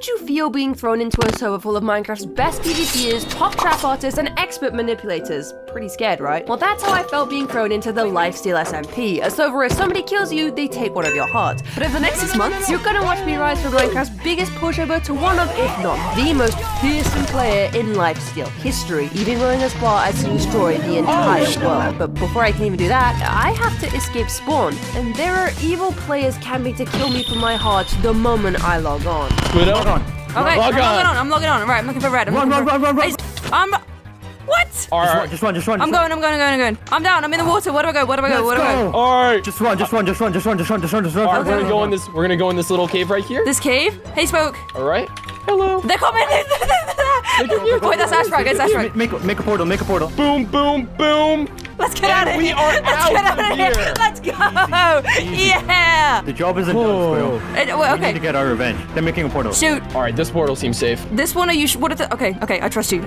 would you feel being thrown into a server full of Minecraft's best PvPers, top trap artists, and expert manipulators? Pretty scared, right? Well, that's how I felt being thrown into the Lifesteal SMP, a server where if somebody kills you, they take one of your hearts. But over the next 6 months, you're gonna watch me rise from Minecraft's biggest pushover to one of, if not the most fearsome player in Lifesteal history, even going as far as to destroy the entire world. But before I can even do that, I have to escape spawn, and there are evil players camping to kill me for my heart the moment I log on. Log on. Okay, I'm logging on. Right, I'm looking for red. Run. What? Alright. Just run. I'm going. I'm down. I'm in the water. Where do I go? Alright. Just run. Alright, we're gonna go in this little cave right here. This cave? Hey, Spoke. Alright. Hello. They're coming. Wait, that's Ashfrag. It's Ashfrag. Make a portal. Boom. Let's get out of here. We are out of here. Let's go. Yeah. The job isn't done, Squiddo. We Okay. need to get our revenge. They're making a portal. Shoot. Alright, this portal seems safe. This one, what is it? Okay. I trust you.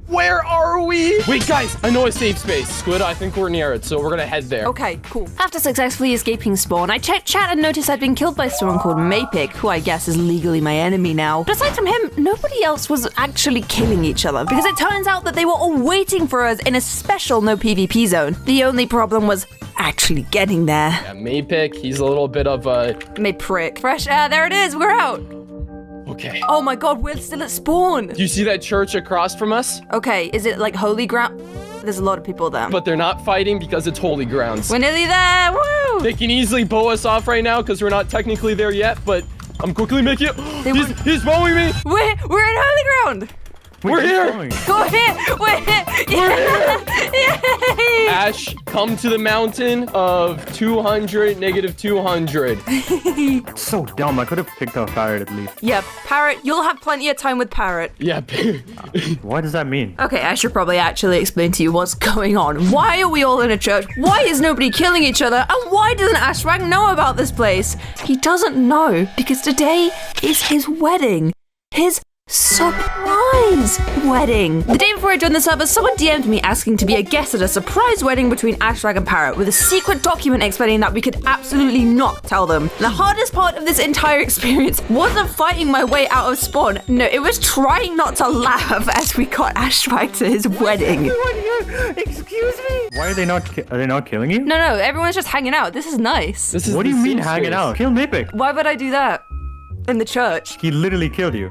Where are we? Wait, guys, I know a safe space. Squiddo, I think we're near it, so we're gonna head there. Okay, cool. After successfully escaping spawn, I checked chat and noticed I'd been killed by someone called Maypick, who I guess is legally my enemy now. But aside from him, nobody else was actually killing each other, because it turns out that they were all waiting for us in a special no PvP zone. The only problem was actually getting there. Yeah, Maypick, he's a little bit of a... Mayprick. Fresh air, there it is, we're out. Okay. Oh my god, we're still at spawn. Do you see that church across from us? Okay, is it like holy ground? There's a lot of people there. But they're not fighting because it's holy grounds. We're nearly there, woo! They can easily bow us off right now because we're not technically there yet, but I'm quickly making it. He's bowing me! We're in holy ground! We're here! Go here! We're here! Yay! Ash, come to the mountain of 200, -200. So dumb. I could have picked up Parrot at least. Yeah, Parrot, you'll have plenty of time with Parrot. Yeah. What does that mean? Okay, I should probably actually explain to you what's going on. Why are we all in a church? Why is nobody killing each other? And why doesn't Ashfrag know about this place? He doesn't know because today is his wedding. His surprise wedding. The day before I joined the server, someone DM'd me asking to be a guest at a surprise wedding between Ashfrag and Parrot with a secret document explaining that we could absolutely not tell them. The hardest part of this entire experience wasn't fighting my way out of spawn. No, it was trying not to laugh as we got Ashfrag to his wedding. Excuse me? Why are they not killing you? No, everyone's just hanging out. This is nice. What do you mean hanging out? Kill Maypick. Why would I do that? In the church. He literally killed you.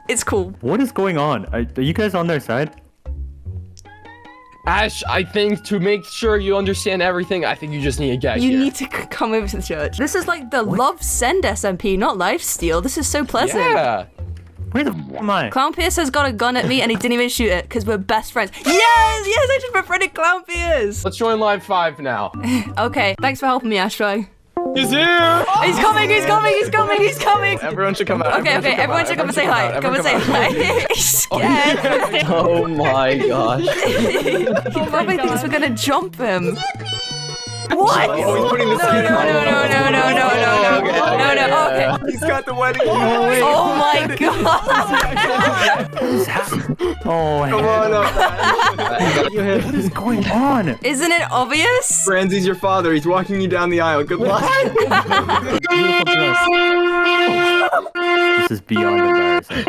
It's cool. What is going on? Are you guys on their side? Ash, I think to make sure you understand everything, I think you just need to get You here. need to come over to the church. This is like the Love Send SMP, not Lifesteal. This is so pleasant. Yeah. Where the am I? Clown Pierce has got a gun at me and he didn't even shoot it because we're best friends. Yes, I just befriended Clown Pierce. Let's join Live 5 now. Okay, thanks for helping me, Ashfrag. He's here! He's coming! Everyone should come out. Okay, everyone should come and say hi. Come and say hi. He's scared. Oh my gosh. He probably thinks we're gonna jump him. What? Oh, he's putting the No. Okay. He's got the wedding. Oh my god. Oh, Come on up. what is going on? Isn't it obvious? Franzie's your father. He's walking you down the aisle. Good luck. Beautiful dress. This is beyond embarrassing.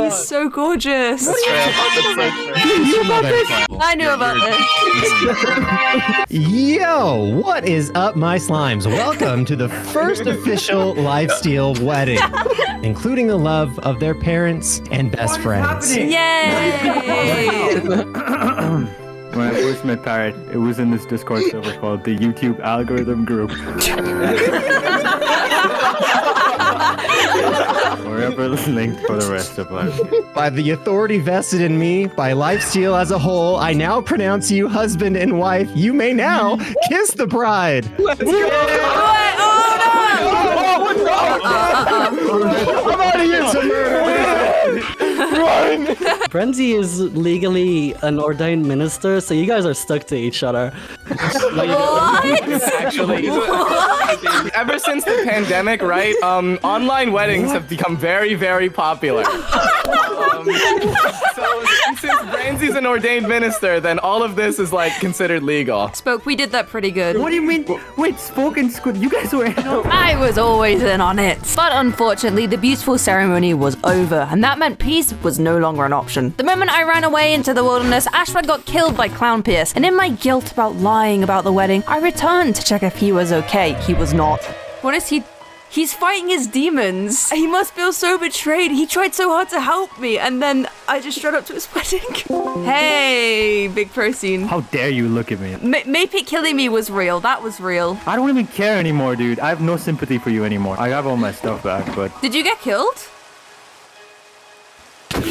He's so gorgeous. I knew about this. Yo, what is up, my slimes? Welcome to the first official Lifesteal wedding, including the love of their parents and best friends. Yay! When I first met Parrot, it was in this Discord server called the YouTube Algorithm Group. Forever linked for the rest of us. By the authority vested in me, by Lifesteal as a whole, I now pronounce you husband and wife. You may now kiss the bride. Let's go! I'm out of here, run! Brenzy is legally an ordained minister, so you guys are stuck to each other. Actually, ever since the pandemic, right? Online weddings have become very, very popular. So since Branzy's an ordained minister, then all of this is like considered legal. Spoke, we did that pretty good. What do you mean? Wait, spoken Squid. You guys were in on I was always in on it. But unfortunately, the beautiful ceremony was over, and that meant peace was no longer an option. The moment I ran away into the wilderness, Ashford got killed by Clown Pierce, and in my guilt about lying about the wedding, I returned to check if he was okay. He was not. What is he? He's fighting his demons. He must feel so betrayed. He tried so hard to help me, and then I just showed up to his wedding. Hey, big protein. How dare you look at me? Maybe killing me was real. That was real. I don't even care anymore, dude. I have no sympathy for you anymore. I have all my stuff back, but Did you get killed?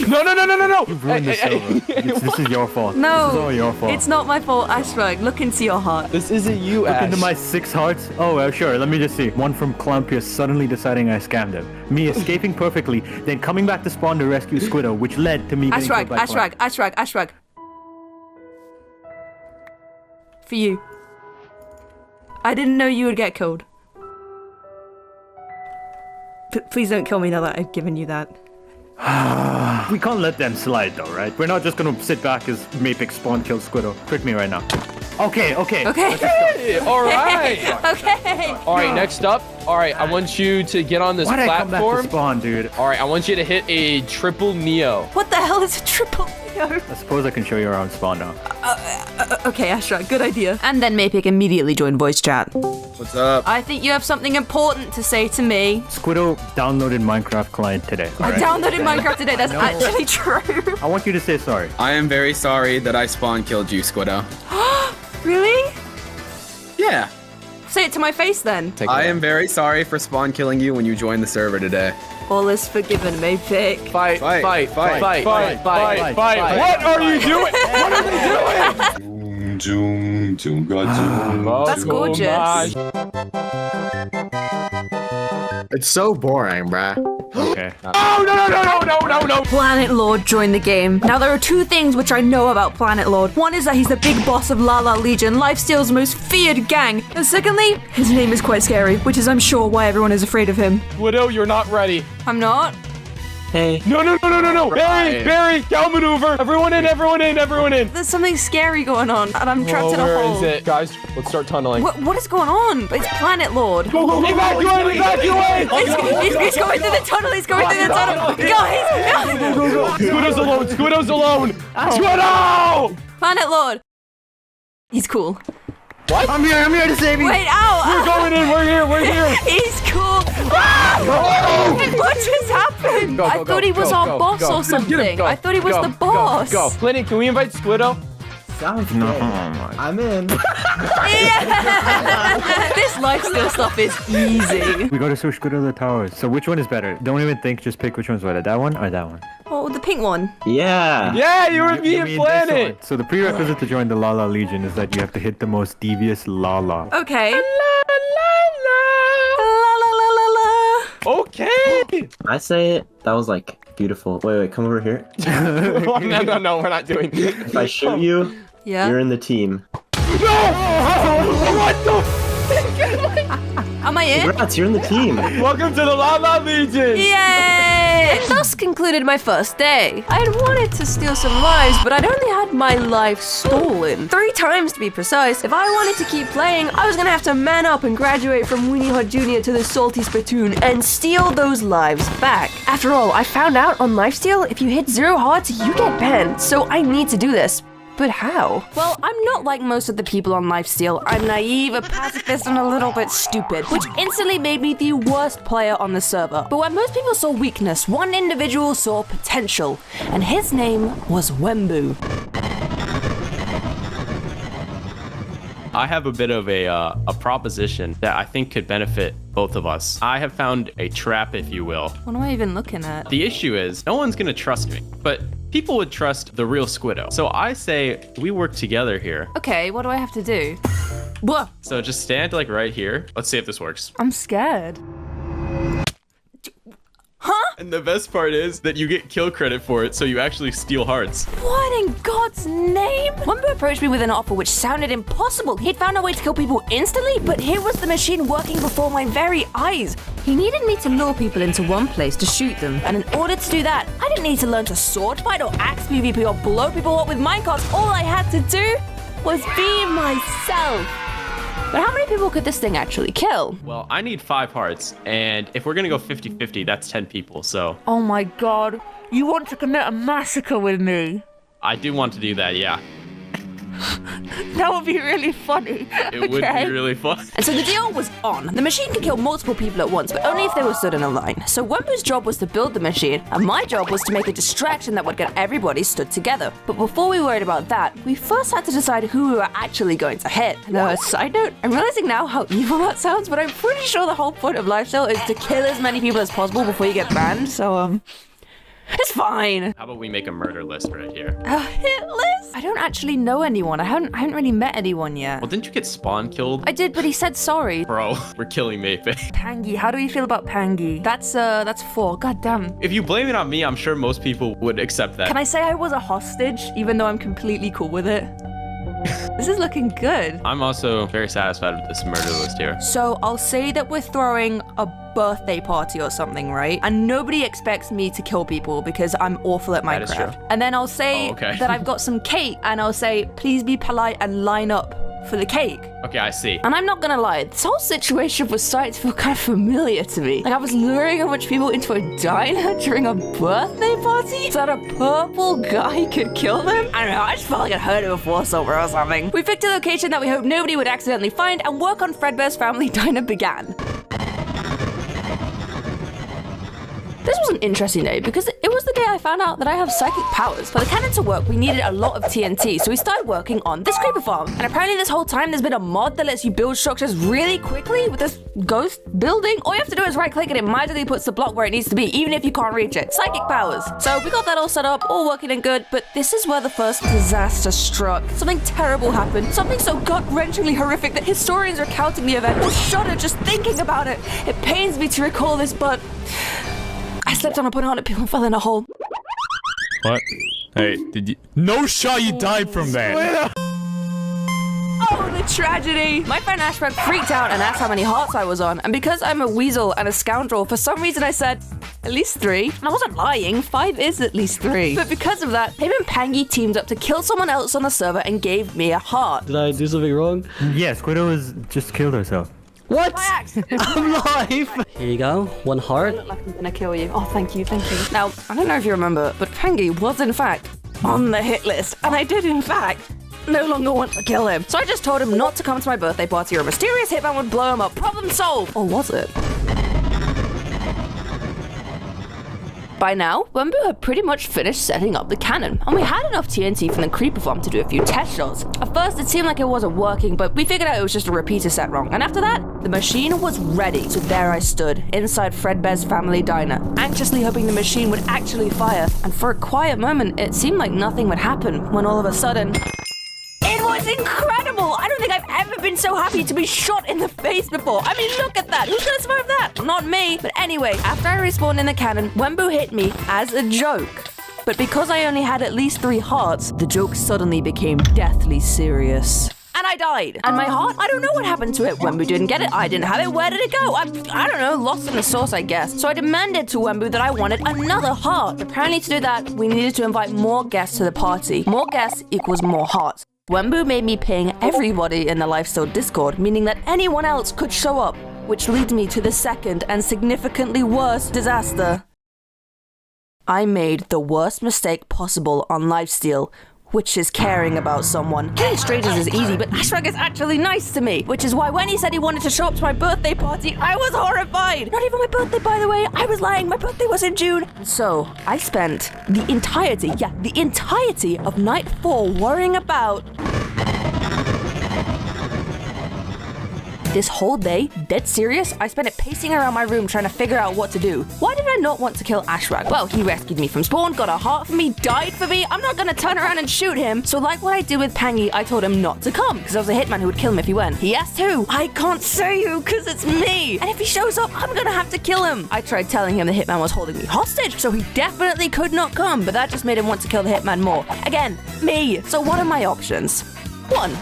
No! you've ruined the server. This is your fault. No. This is all your fault. It's not my fault, Ashford. Look into your heart. This isn't you, Look Ash. into my 6 hearts. Oh, well, sure. Let me just see. One from Clown Pierce suddenly deciding I scammed him. Me escaping perfectly, then coming back to spawn to rescue Squiddo, which led to me getting killed by Clown. Ashrag. For you. I didn't know you would get killed. Please don't kill me now that I've given you that. We can't let them slide though, right? We're not just gonna sit back as Mapix spawn kills Squiddo. Trick me right now. Okay. Okay. Hey, all right. Okay. All right, next up. All right, I want you to get on this Why'd I come back to platform. spawn, dude? All right, I want you to hit a triple Neo. What the hell is a triple Neo? I suppose I can show you around spawn now. Okay, Ashrag, good idea. And then Mapik immediately joined voice chat. What's up? I think you have something important to say to me. Squiddo downloaded Minecraft client today. I downloaded Minecraft today. That's actually true. I want you to say sorry. I am very sorry that I spawn killed you, Squiddo. Really? Yeah. Say it to my face then. I am very sorry for spawn killing you when you joined the server today. All is forgiven, Mapik. Fight. Fight. What are you doing? What are they doing? That's gorgeous. It's so boring, bruh. Okay. Oh, no. Planet Lord joined the game. Now, there are 2 things which I know about Planet Lord. One is that he's the big boss of La La Legion, Lifesteal's most feared gang. And secondly, his name is quite scary, which is, I'm sure, why everyone is afraid of him. Widow, you're not ready. I'm not. Hey. No. Barry, cow maneuver. Everyone in. There's something scary going on, and I'm trapped in a Where hole. is it? Guys, let's start tunneling. What is going on? It's Planet Lord. Go. Evacuate. He's going through the tunnel. Guys! Go. Squiddo's alone. Squiddo! Planet Lord. He's cool. What? I'm here to save you. Wait, ow! We're going in. We're here. He's cool. What just happened? I thought he was our boss or something. I thought he was the boss. Go. Lenny, can we invite Squiddo? Sounds No, good. I'm in. This lifesteal stuff is easy. We gotta search Squiddo the towers. So which one is better? Don't even think, just pick which one's better. That one or that one? Oh, the pink one. Yeah. Yeah, you were You being mean this planet. one. So the prerequisite to join the La La Legion is that you have to hit the most devious La La. Okay. La. Okay. I say that was like beautiful. Wait, come over here. No, we're not doing it. If I shoot you, Yeah. you're in the team. What the? Am I in? Congrats, you're in the team. Welcome to the La La Legion. Yay! Thus concluded my first day. I had wanted to steal some lives, but I'd only had my life stolen. 3 times to be precise. If I wanted to keep playing, I was gonna have to man up and graduate from Weenie Hot Jr. to the Salty Spittoon and steal those lives back. After all, I found out on Lifesteal, if you hit 0 hearts, you get banned. So I need to do this. But how? Well, I'm not like most of the people on Lifesteal. I'm naive, a pacifist, and a little bit stupid, which instantly made me the worst player on the server. But where most people saw weakness, one individual saw potential, and his name was Wembu. I have a bit of a proposition that I think could benefit both of us. I have found a trap, if you will. What am I even looking at? The issue is, no one's gonna trust me, but people would trust the real Squiddo. So I say we work together here. Okay, what do I have to do? Whoa, So just stand like right here. Let's see if this works. I'm scared. Huh? And the best part is that you get kill credit for it, so you actually steal hearts. What in God's name? Wembu approached me with an offer which sounded impossible. He'd found a way to kill people instantly, but here was the machine working before my very eyes. He needed me to lure people into one place to shoot them. And in order to do that, I didn't need to learn to sword fight or axe PvP or blow people up with minecarts. All I had to do was be myself. But how many people could this thing actually kill? Well, I need 5 hearts, and if we're gonna go 50-50, that's 10 people, so... Oh my God, you want to commit a massacre with me? I do want to do that, yeah. That would be really funny. It would be really fun. And so the deal was on. The machine could kill multiple people at once, but only if they were stood in a line. So Wembu's job was to build the machine, and my job was to make a distraction that would get everybody stood together. But before we worried about that, we first had to decide who we were actually going to hit. And side note, I'm realizing now how evil that sounds, but I'm pretty sure the whole point of Lifesteal is to kill as many people as possible before you get banned, so it's fine. How about we make a murder list right here? A hit list? I don't actually know anyone. I haven't really met anyone yet. Well, didn't you get Spawn killed? I did, but he said sorry. Bro, we're killing me. Pangy, how do you feel about Pangy? That's 4. God damn. If you blame it on me, I'm sure most people would accept that. Can I say I was a hostage, even though I'm completely cool with it? This is looking good. I'm also very satisfied with this murder list here. So I'll say that we're throwing a birthday party or something, right? And nobody expects me to kill people because I'm awful at Minecraft. That is true. And then I'll say that I've got some cake, and I'll say, please be polite and line up for the cake. Okay, I see. And I'm not gonna lie, this whole situation was starting to feel kind of familiar to me. Like I was luring a bunch of people into a diner during a birthday party so that a purple guy could kill them. I don't know, I just felt like I'd heard it before somewhere or something. We picked a location that we hoped nobody would accidentally find, and work on Fredbear's family diner began. This was an interesting day because it was the day I found out that I have psychic powers. For the cannon to work, we needed a lot of TNT, so we started working on this creeper farm. And apparently this whole time there's been a mod that lets you build structures really quickly with this ghost building. All you have to do is right click and it magically puts the block where it needs to be, even if you can't reach it. Psychic powers. So we got that all set up, all working and good, but this is where the first disaster struck. Something terrible happened. Something so gut-wrenchingly horrific that historians recounting the event will shudder just thinking about it. It pains me to recall this, but I slept on a banana peel and fell in a hole. What? Hey, did you? No shot, you died from that. Oh, the tragedy! My friend Ashbrook freaked out and asked how many hearts I was on, and because I'm a weasel and a scoundrel, for some reason I said, at least 3. And I wasn't lying, 5 is at least 3. But because of that, him and Pangy teamed up to kill someone else on the server and gave me a heart. Did I do something wrong? Yeah, Squiddo has just killed herself. What? I'm live! Here you go, 1 heart. I look like I'm gonna kill you. Oh, thank you. Now, I don't know if you remember, but Pangy was in fact on the hit list, and I did in fact no longer want to kill him. So I just told him not to come to my birthday party or a mysterious hitman would blow him up. Problem solved! Or was it? By now, Wembu had pretty much finished setting up the cannon, and we had enough TNT from the creeper farm to do a few test shots. At first, it seemed like it wasn't working, but we figured out it was just a repeater set wrong, and after that, the machine was ready. So there I stood, inside Fredbear's family diner, anxiously hoping the machine would actually fire, and for a quiet moment, it seemed like nothing would happen, when all of a sudden, it was incredible! I don't think I've ever been so happy to be shot in the face before. I mean, look at that! Who's gonna survive that? Not me. But anyway, after I respawned in the cannon, Wembu hit me as a joke. But because I only had at least 3 hearts, the joke suddenly became deathly serious. And I died. And my heart? I don't know what happened to it. Wembu didn't get it. I didn't have it. Where did it go? I don't know. Lost in the sauce, I guess. So I demanded to Wembu that I wanted another heart. Apparently to do that, we needed to invite more guests to the party. More guests equals more hearts. Wembu made me ping everybody in the Lifesteal Discord, meaning that anyone else could show up, which leads me to the second and significantly worse disaster. I made the worst mistake possible on Lifesteal, which is caring about someone. Killing strangers is easy, but Ashbrook is actually nice to me, which is why when he said he wanted to show up to my birthday party, I was horrified. Not even my birthday, by the way. I was lying. My birthday was in June. So I spent the entirety of night 4 worrying about This whole day, dead serious, I spent it pacing around my room trying to figure out what to do. Why did I not want to kill Ashrag? Well, he rescued me from spawn, got a heart for me, died for me. I'm not gonna turn around and shoot him. So like what I did with Pangy, I told him not to come because I was a hitman who would kill him if he went. He asked who? I can't say who because it's me. And if he shows up, I'm gonna have to kill him. I tried telling him the hitman was holding me hostage, so he definitely could not come, but that just made him want to kill the hitman more. Again, me. So what are my options? 1.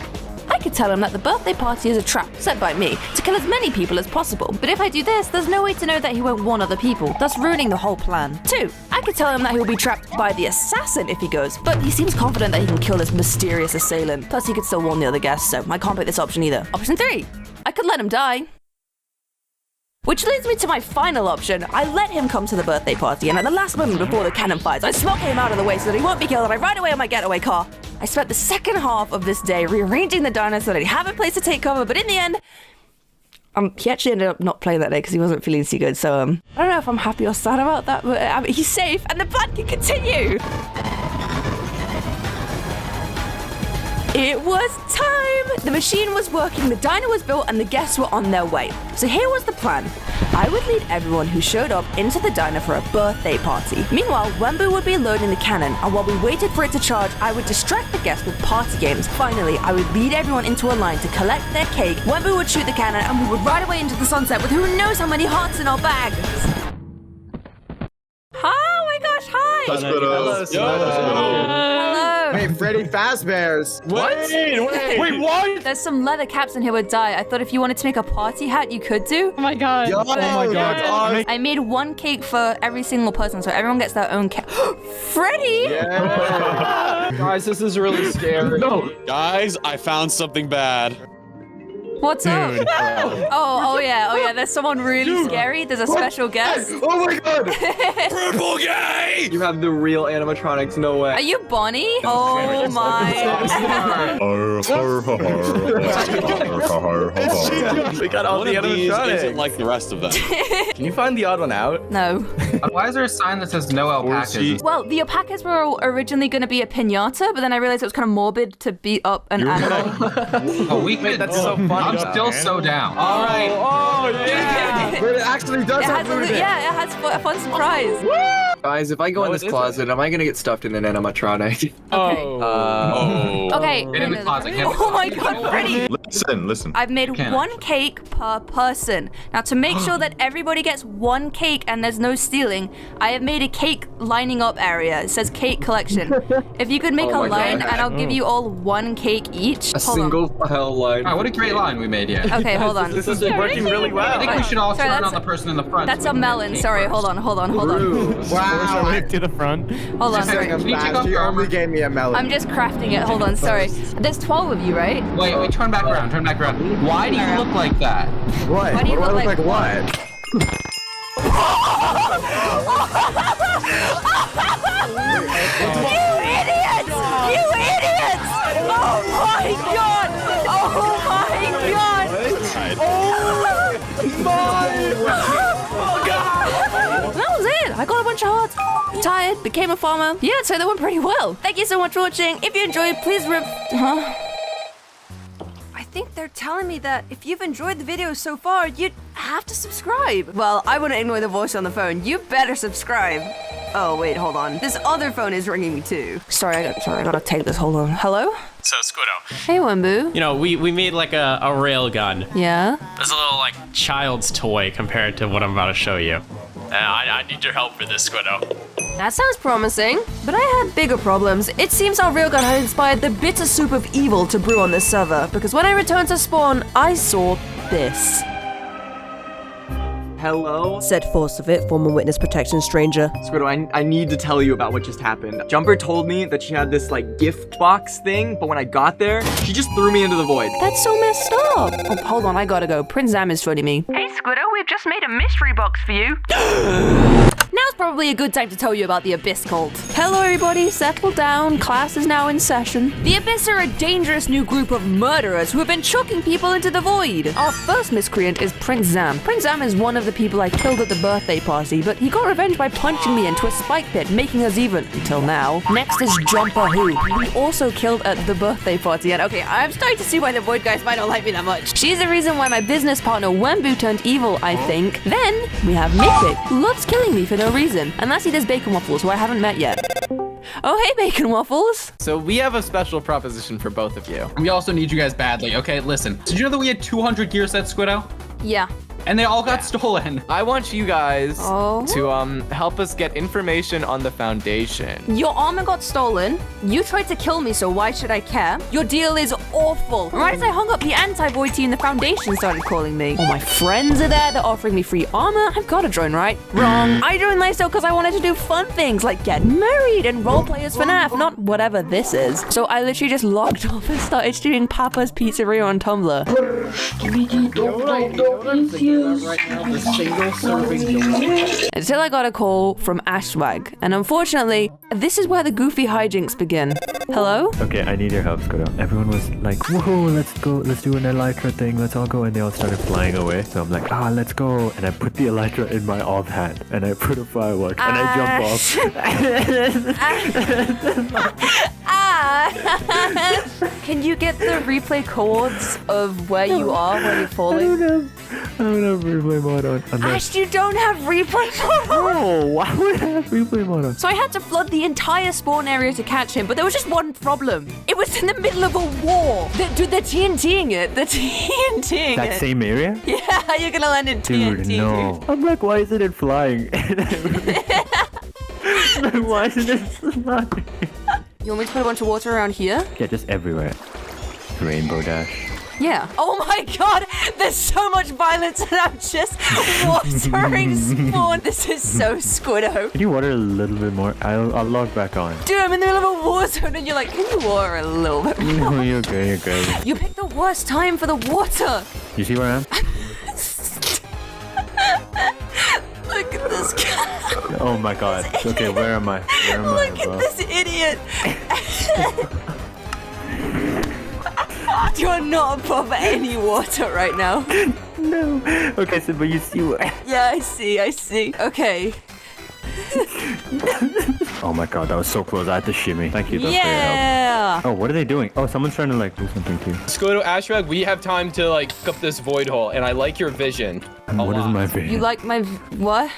I could tell him that the birthday party is a trap set by me to kill as many people as possible. But if I do this, there's no way to know that he won't warn other people, thus ruining the whole plan. 2. I could tell him that he will be trapped by the assassin if he goes, but he seems confident that he can kill this mysterious assailant. Plus, he could still warn the other guests, so I can't pick this option either. Option 3. I could let him die. Which leads me to my final option. I let him come to the birthday party, and at the last moment before the cannon fires, I smoke him out of the way so that he won't be killed, and I ride away on my getaway car. I spent the second half of this day rearranging the diner so that he'd have a place to take cover, but in the end, he actually ended up not playing that day because he wasn't feeling too good, so I don't know if I'm happy or sad about that, but he's safe, and the plan can continue! It was time! The machine was working, the diner was built, and the guests were on their way. So here was the plan. I would lead everyone who showed up into the diner for a birthday party. Meanwhile, Wembu would be loading the cannon, and while we waited for it to charge, I would distract the guests with party games. Finally, I would lead everyone into a line to collect their cake. Wembu would shoot the cannon, and we would ride away into the sunset with who knows how many hearts in our bags. Oh my gosh, hi! Hello. Hey, Freddy Fazbear's. Wait, what? There's some leather caps in here would die. I thought if you wanted to make a party hat, you could do. Oh my god. Yo, oh my god. I made one cake for every single person, so everyone gets their own cake. Freddy! Yeah. Guys, this is really scary. Guys, I found something bad. What's up? Oh yeah. There's someone really scary. There's a special guest. Oh my god. Purple guy! You have the real animatronics, no way. Are you Bonnie? Oh my. We got all One the of these isn't animatronics. like the rest of them. Can you find the odd one out? No. Why is there a sign that says no alpacas? Well, the alpacas were originally going to be a piñata, but then I realized it was kind of morbid to beat up an animal. Oh, we could. That's so funny. I'm still so down. All right. Oh, yeah. But it actually does have it has a fun surprise. Guys, if I go in this closet, am I gonna get stuffed in an animatronic? Okay. Get in the closet. Oh my god, Freddy! Listen. I've made one cake per person. Now, to make sure that everybody gets one cake and there's no stealing, I have made a cake lining up area. It says cake collection. If you could make a line, and I'll give you all one cake each. A single file line. Wow, what a great line we made yet. Okay, hold on. This is working really well. I think we should all Sorry, turn on the person in the front. That's so a we can melon. make Sorry, cake hold on. Wow. To the front. Hold on, Just sorry. saying, Can you take off You your only armor? gave me a melon. I'm just crafting it. Hold on, sorry. There's 12 of you, right? Wait, turn back around. Why do you look like that? What? Why do you What do I look look like like what? You idiots! You idiots! Oh my god! Oh my god! That was it! I got a bunch of hearts. Retired, became a farmer. Yeah, so that went pretty well. Thank you so much for watching. If you enjoyed, please I think they're telling me that if you've enjoyed the video so far, you'd have to subscribe. Well, I wouldn't ignore the voice on the phone. You better subscribe. Oh, wait, hold on. This other phone is ringing me too. Sorry, I gotta take this. Hold on. Hello? So, Squiddo, Hey, Wembu. you know, we made like a rail gun. Yeah? It's a little like child's toy compared to what I'm about to show you. I need your help for this, Squiddo. That sounds promising, but I had bigger problems. It seems our railgun had inspired the bitter soup of evil to brew on this server, because when I returned to spawn, I saw this. Hello? Said Force of It, former witness protection stranger. Squiddo, I need to tell you about what just happened. Jumper told me that she had this like gift box thing, but when I got there, she just threw me into the void. That's so messed up. Oh, hold on, I gotta go. Prince Zam is phoning me. Hey, Squiddo, we've just made a mystery box for you. Now's probably a good time to tell you about the Abyss cult. Hello, everybody. Settle down. Class is now in session. The Abyss are a dangerous new group of murderers who have been chucking people into the void. Our first miscreant is Prince Zam. Prince Zam is one of the people I killed at the birthday party, but he got revenge by punching me into a spike pit, making us even, until now. Next is Jumper Who we also killed at the birthday party. And okay, I'm starting to see why the void guys might not like me that much. She's the reason why my business partner Wembu turned evil, I think. Then we have Mythic, who loves killing me for no reason, unless he does Bacon Waffles, who I haven't met yet. Oh, hey, Bacon Waffles. So we have a special proposition for both of you. We also need you guys badly, okay? Listen, did you know that we had 200 gear sets, Squiddo? Yeah. And they all got stolen. I want you guys to help us get information on the Foundation. Your armor got stolen. You tried to kill me, so why should I care? Your deal is awful. Right as I hung up the anti-void team, the Foundation started calling me. All my friends are there. They're offering me free armor. I've got to join, right? Wrong. I joined Lifesteal because I wanted to do fun things like get married and roleplay as FNAF, not whatever this is. So I literally just logged off and started streaming Papa's Pizzeria on Tumblr. Right now, the single serving Until I got a call from Ashwag, and unfortunately, this is where the goofy hijinks begin. Hello? Okay, I need your help, Squiddo. Everyone was like, whoa, let's go, let's do an elytra thing, let's all go, and they all started flying away. So I'm like, let's go. And I put the elytra in my off hand, and I put a firework, and I jump off. Can you get the replay codes of where you are when you're falling? I don't have replay mode on. Ash, you don't have replay mode on? No, why would I have replay mode on? So I had to flood the entire spawn area to catch him, but there was just one problem. It was in the middle of a war. Dude, they're TNTing it. They're TNTing it. That same area? Yeah, you're gonna land in TNT. Dude, no. I'm like, why isn't it flying? Like, why isn't it flying? You want me to put a bunch of water around here? Yeah, just everywhere. Rainbow Dash. Yeah. Oh my god, there's so much violence and I'm just watering spawn. This is so Squiddo. Can you water a little bit more? I'll log back on. Dude, I'm in the middle of a war zone and you're like, can you water a little bit more? No, you're good, you're good. You picked the worst time for the water. You see where I am? Look at this guy. Oh my god. Okay, where am I? Where am I, bro? Look at this idiot. You're not above any water right now. No. Okay, so but you see where? Yeah, I see. Okay. Oh my god, that was so close. I had to shimmy. Thank you though, for your Yeah. help. Oh, what are they doing? Oh, someone's trying to like do something too. Squiddo, Ashwag, we have time to like pick up this void hole, and I like your vision. What is my vision? You like my what?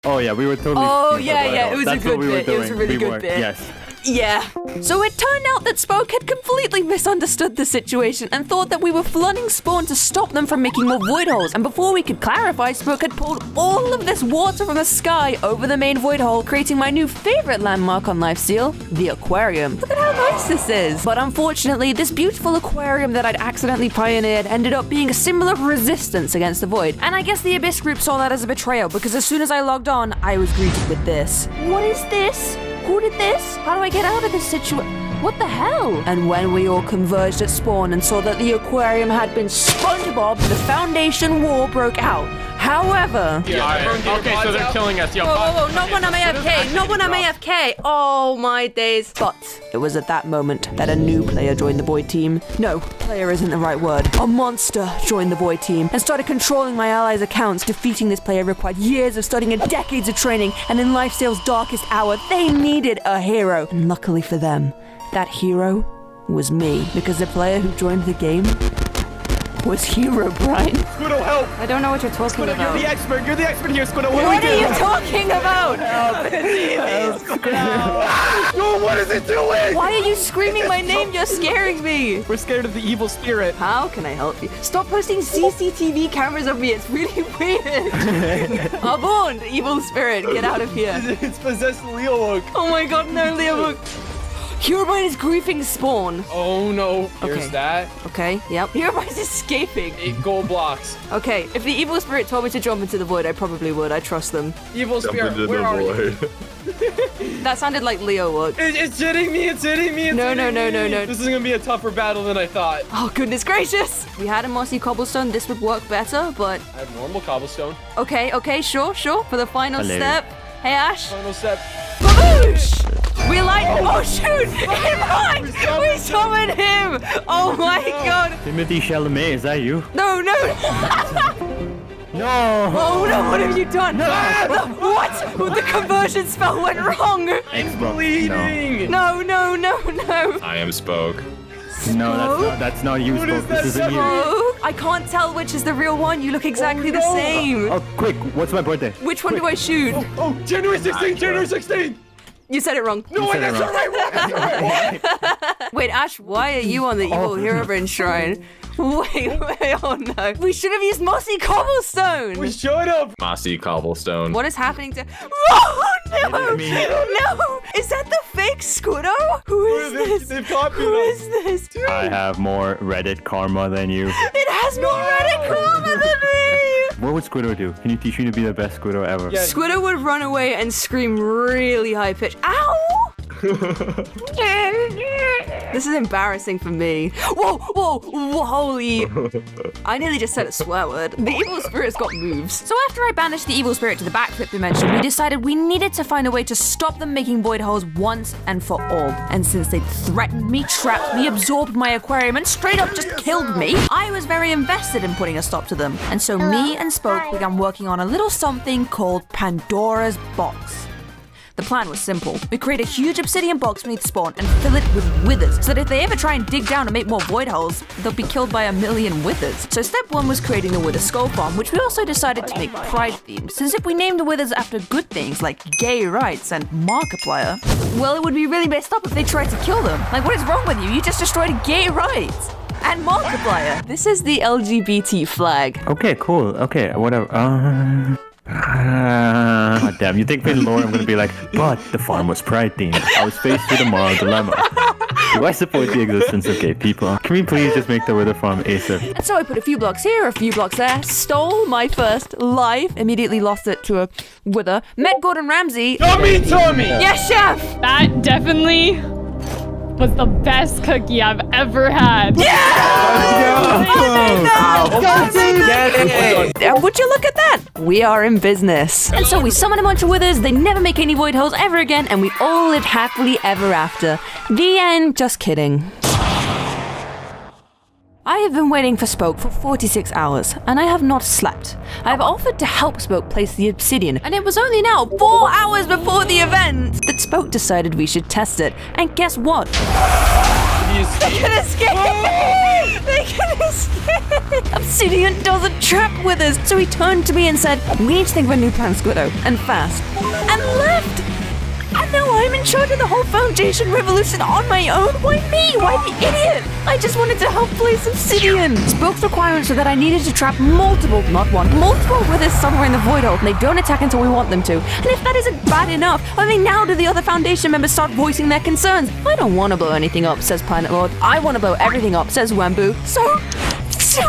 Oh yeah, we were totally. Oh yeah, it was That's a good what we were bit. It was a doing. really We good were. bit. Yes. Yeah. So it turned out that Spoke had completely misunderstood the situation and thought that we were flooding spawn to stop them from making more void holes. And before we could clarify, Spoke had pulled all of this water from the sky over the main void hole, creating my new favorite landmark on Lifesteal, the aquarium. Look at how nice this is. But unfortunately, this beautiful aquarium that I'd accidentally pioneered ended up being a symbol of resistance against the void. And I guess the Abyss group saw that as a betrayal because as soon as I logged on, I was greeted with this. What is this? Who did this? How do I get out of this situation? What the hell? And when we all converged at spawn and saw that the aquarium had been SpongeBob, the Foundation war broke out. However... Okay, so they're killing us. Yo, Whoa, not when I'm AFK, not when I'm AFK. Oh my days. But it was at that moment that a new player joined the Void team. No, player isn't the right word. A monster joined the Void team and started controlling my allies' accounts. Defeating this player required years of studying and decades of training, and in Lifesteal's darkest hour, they needed a hero. And luckily for them, that hero was me, because the player who joined the game was Herobrine. Squiddo, help! I don't know what you're talking Squiddo, about. you're the expert. You're the expert here, Squiddo. What What do we are do? you talking about? No, what is it doing? Why are you screaming my name? You're scaring me. We're scared of the evil spirit. How can I help you? Stop posting CCTV cameras of me. It's really weird. Abon, evil spirit, get out of here. It's possessed Leowook. Oh my god, no, Leowook. Herobrine is griefing spawn. Oh no. Here's Okay. that. Okay, yep. Herobrine's escaping. 8 gold blocks. Okay, if the evil spirit told me to jump into the void, I probably would. I trust them. Evil spirit, where are you? That sounded like Leowook. It's hitting me, it's hitting me, No. This is gonna be a tougher battle than I thought. Oh, goodness gracious. If we had a mossy cobblestone, this would work better, but... I have normal cobblestone. Okay, sure. For the final Hello. step. Hey, Ash. Final step. Baboosh! We light. Oh shoot! Imran! We summoned him! Oh my god! Timothy Chalamet, is that you? No, no! No! Oh no, what have you done? What? The conversion spell went wrong! It's bleeding! No. I am Spoke. No, that's not you, What is Spoke. that This isn't you. Oh, I can't tell which is the real one. You look exactly the same. Oh, quick, what's my birthday? Which one do I shoot? Oh, January 16th, January 16th! You said it wrong. No, that's the right one! Wait, Ash, why are you on the evil Herobrine shrine? Wait, oh no. We should have used mossy cobblestone. We should have! Mossy cobblestone. What is happening to... Oh no! No! Is that the fake Squiddo? Who is this? They've copied Who us. is this? I have more Reddit karma than you. It has more Reddit karma than me! What would Squiddo do? Can you teach me to be the best Squiddo ever? Yeah. Squiddo would run away and scream really high pitched. Ow! This is embarrassing for me. Whoa, holy. I nearly just said a swear word. The evil spirit's got moves. So after I banished the evil spirit to the backflip dimension, we decided we needed to find a way to stop them making void holes once and for all. And since they'd threatened me, trapped me, absorbed my aquarium, and straight up just killed me, I was very invested in putting a stop to them. And so me and Spoke began working on a little something called Pandora's Box. The plan was simple. We create a huge obsidian box beneath spawn and fill it with withers, so that if they ever try and dig down and make more void holes, they'll be killed by 1,000,000 withers. So step 1 was creating the wither skull farm, which we also decided to make pride themed, since if we named the withers after good things like gay rights and Markiplier, well, it would be really messed up if they tried to kill them. Like, what is wrong with you? You just destroyed gay rights and Markiplier. This is the LGBT flag. Okay, cool. Okay, whatever. God damn, you think in lore I'm gonna be like, but the farm was pride themed. I was faced with a moral dilemma. Do I support the existence of gay people? Can we please just make the wither farm ASAP? And so I put a few blocks here, a few blocks there, stole my first life, immediately lost it to a wither, met Gordon Ramsay. Tommy! Yes, chef! That definitely was the best cookie I've ever had. Would you look at that? We are in business. And so we summoned a bunch of withers, they never make any void holes ever again, and we all lived happily ever after. The end. Just kidding. I have been waiting for Spoke for 46 hours, and I have not slept. I have offered to help Spoke place the obsidian, and it was only now, 4 hours before the event, that Spoke decided we should test it. And guess what? They can escape! They can escape! Obsidian doesn't trap withers, so he turned to me and said, "We need to think of a new plan, Squiddo, and fast." And left! And now I'm in charge of the whole Foundation Revolution on my own? Why me? Why the idiot? I just wanted to help place obsidian. Spoke's requirements were that I needed to trap multiple withers somewhere in the void hole, and they don't attack until we want them to. And if that isn't bad enough, only now do the other Foundation members start voicing their concerns. I don't want to blow anything up, says Planet Lord. I want to blow everything up, says Wambu. So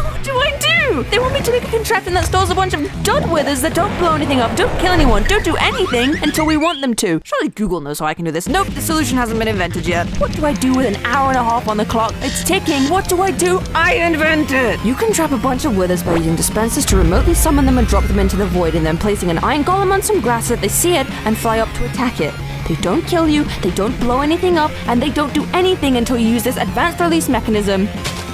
what do I do? They want me to make a contraption that stores a bunch of dud withers that don't blow anything up, don't kill anyone, don't do anything until we want them to. Surely Google knows how I can do this. Nope, the solution hasn't been invented yet. What do I do with an hour and a half on the clock? It's ticking. What do I do? I invent it. You can trap a bunch of withers by using dispensers to remotely summon them and drop them into the void, and then placing an iron golem on some grass so that they see it and fly up to attack it. They don't kill you, they don't blow anything up, and they don't do anything until you use this advanced release mechanism.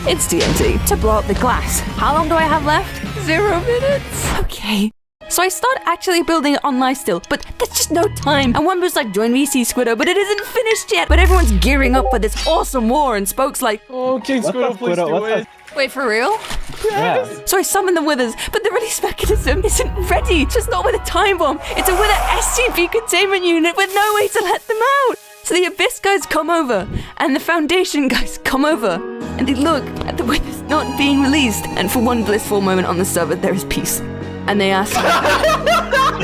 It's TNT to blow up the glass. How long do I have left? 0 minutes. Okay. So I start actually building it on Lifesteal, but there's just no time. And Wambu's like, join me, see Squiddo, but it isn't finished yet. But everyone's gearing up for this awesome war, and Spoke's like, oh, King Squiddo, please do it. Wait, for real? Yes. So I summon the withers, but the release mechanism isn't ready. It's just not with a time bomb. It's a wither SCP containment unit with no way to let them out. So the Abyss guys come over, and the Foundation guys come over, and they look at the withers not being released, and for one blissful moment on the server, there is peace. And they ask, Squiddo,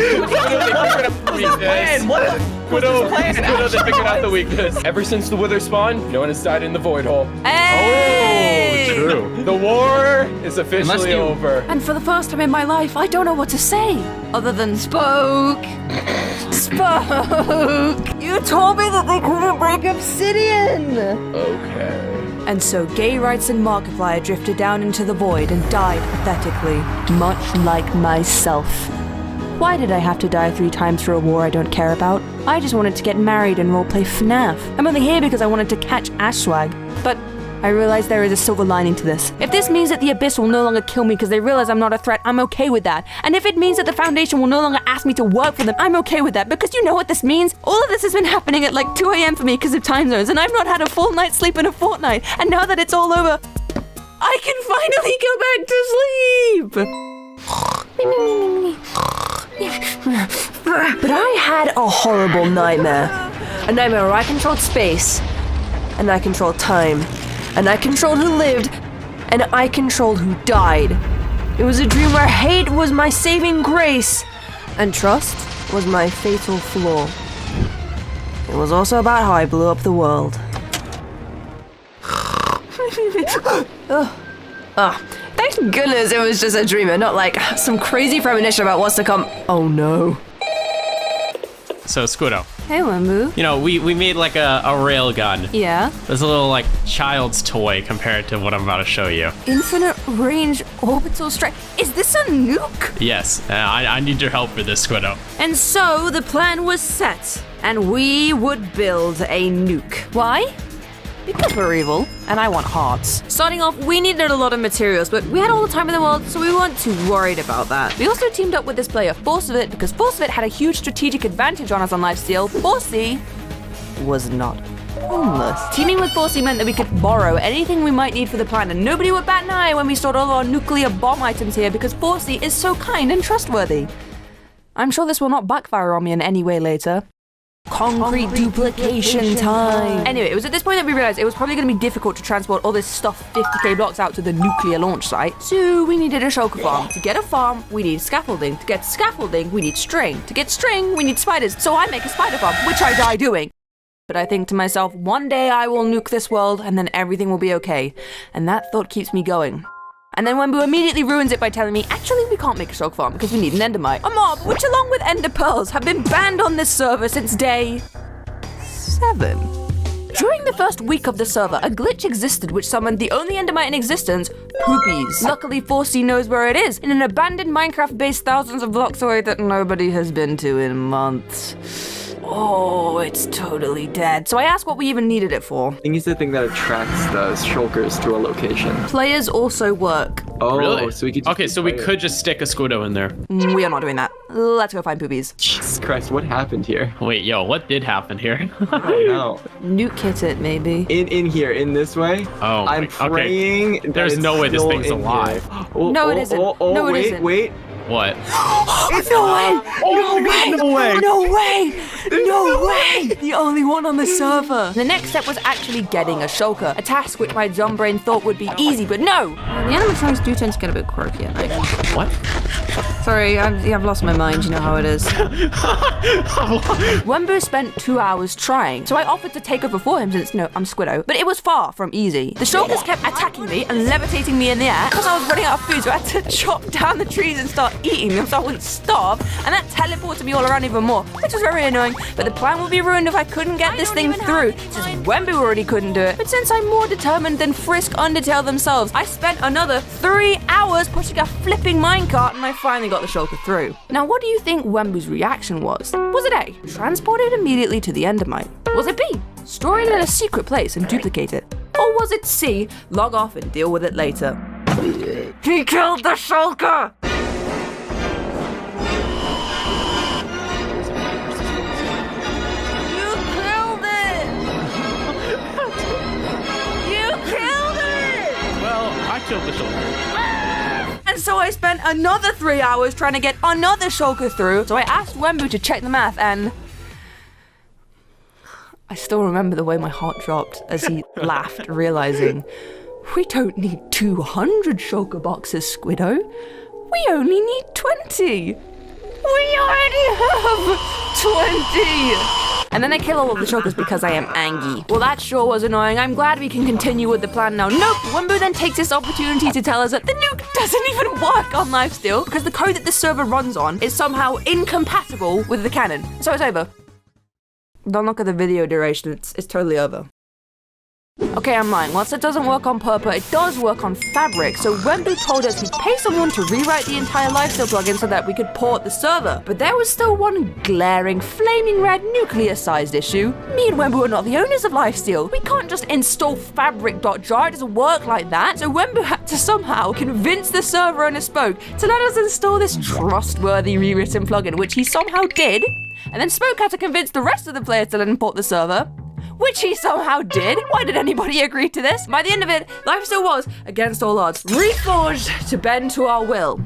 they figured out the weakness. Ever since the wither spawned, no one has died in the void hole. hey! Oh, true. The war is officially over. And for the first time in my life, I don't know what to say, other than Spoke. Spoke! You told me that they couldn't break obsidian! Okay. And so gay rights and Markiplier drifted down into the void and died pathetically, much like myself. Why did I have to die 3 times for a war I don't care about? I just wanted to get married and roleplay FNAF. I'm only here because I wanted to catch Ashwag. But I realize there is a silver lining to this. If this means that the Abyss will no longer kill me because they realize I'm not a threat, I'm okay with that. And if it means that the Foundation will no longer ask me to work for them, I'm okay with that, because you know what this means? All of this has been happening at like 2 a.m. for me because of time zones, and I've not had a full night's sleep in a fortnight. And now that it's all over, I can finally go back to sleep. But I had a horrible nightmare. A nightmare where I controlled space, and I controlled time. And I controlled who lived, and I controlled who died. It was a dream where hate was my saving grace, and trust was my fatal flaw. It was also about how I blew up the world. Thank goodness it was just a dream and not like some crazy premonition about what's to come. Oh no. So, Squiddo. Hey, Wembu. You know, we made like a rail gun. Yeah? There's a little like child's toy compared to what I'm about to show you. Infinite range orbital strike. Is this a nuke? Yes, I need your help for this, Squiddo. And so the plan was set, and we would build a nuke. Why? Because we're evil, and I want hearts. Starting off, we needed a lot of materials, but we had all the time in the world, so we weren't too worried about that. We also teamed up with this player, Forcevit, because Forcevit had a huge strategic advantage on us on Lifesteal. Forcey was not homeless. Teaming with Forcey meant that we could borrow anything we might need for the plan, and nobody would bat an eye when we stored all our nuclear bomb items here, because Forcey is so kind and trustworthy. I'm sure this will not backfire on me in any way later. Concrete duplication time. Anyway, it was at this point that we realized it was probably going to be difficult to transport all this stuff 50k blocks out to the nuclear launch site. So we needed a shulker farm. To get a farm, we need scaffolding. To get scaffolding, we need string. To get string, we need spiders. So I make a spider farm, which I die doing. But I think to myself, one day I will nuke this world and then everything will be okay. And that thought keeps me going. And then Wembu immediately ruins it by telling me, actually, we can't make a shulker farm because we need an endermite. A mob, which along with ender pearls, have been banned on this server since day 7. During the first week of the server, a glitch existed which summoned the only endermite in existence, Poopies. Luckily, Forcey knows where it is, in an abandoned Minecraft base thousands of blocks away that nobody has been to in months. Oh, it's totally dead. So I asked what we even needed it for. I think it's the thing that attracts the shulkers to a location. Players also work. Oh, really? So we could we could just stick a Squiddo in there. We are not doing that. Let's go find Poopies. Jesus Christ, what happened here? Wait, yo, what did happen here? I don't know. Nuke kit it, maybe. In here, in this way. Oh, I'm praying. Okay. There's no way this thing's alive. No, it isn't. No, it isn't. Wait. What? No way! No way! The only one on the server. The next step was actually getting a shulker, a task which my dumb brain thought would be easy, but no! The animatronics do tend to get a bit quirky at night. What? Sorry, I've lost my mind, you know how it is. Wembu spent 2 hours trying, so I offered to take over for him since, I'm Squiddo, but it was far from easy. The shulkers kept attacking me and levitating me in the air because I was running out of food, so I had to chop down the trees and start eating them so I wouldn't starve, and that teleported me all around even more, which was very annoying, but the plan would be ruined if I couldn't get this thing through, since Wembu already couldn't do it. But since I'm more determined than Frisk Undertale themselves, I spent another 3 hours pushing a flipping minecart, and I finally got the shulker through. Now, what do you think Wembu's reaction was? Was it A, transport it immediately to the endermite? Was it B, store it in a secret place and duplicate it? Or was it C, log off and deal with it later? He killed the shulker! Killed the shulker. And so I spent another 3 hours trying to get another shulker through. So I asked Wembu to check the math, and I still remember the way my heart dropped as he laughed, realizing we don't need 200 shulker boxes, Squiddo. We only need 20. We already have 20. And then I kill all of the shulkers because I am angry. Well, that sure was annoying. I'm glad we can continue with the plan now. Nope, Wembu then takes this opportunity to tell us that the nuke doesn't even work on Lifesteal because the code that the server runs on is somehow incompatible with the cannon. So it's over. Don't look at the video duration, it's totally over. Okay, I'm lying. Whilst it doesn't work on purple, it does work on fabric. So Wembu told us he'd pay someone to rewrite the entire Lifesteal plugin so that we could port the server. But there was still one glaring, flaming red nuclear-sized issue. Me and Wembu are not the owners of Lifesteal. We can't just install fabric.jar. It doesn't work like that. So Wembu had to somehow convince the server owner Spoke to let us install this trustworthy rewritten plugin, which he somehow did. And then Spoke had to convince the rest of the players to let him port the server, which he somehow did. Why did anybody agree to this? By the end of it, Lifesteal was, against all odds, reforged to bend to our will.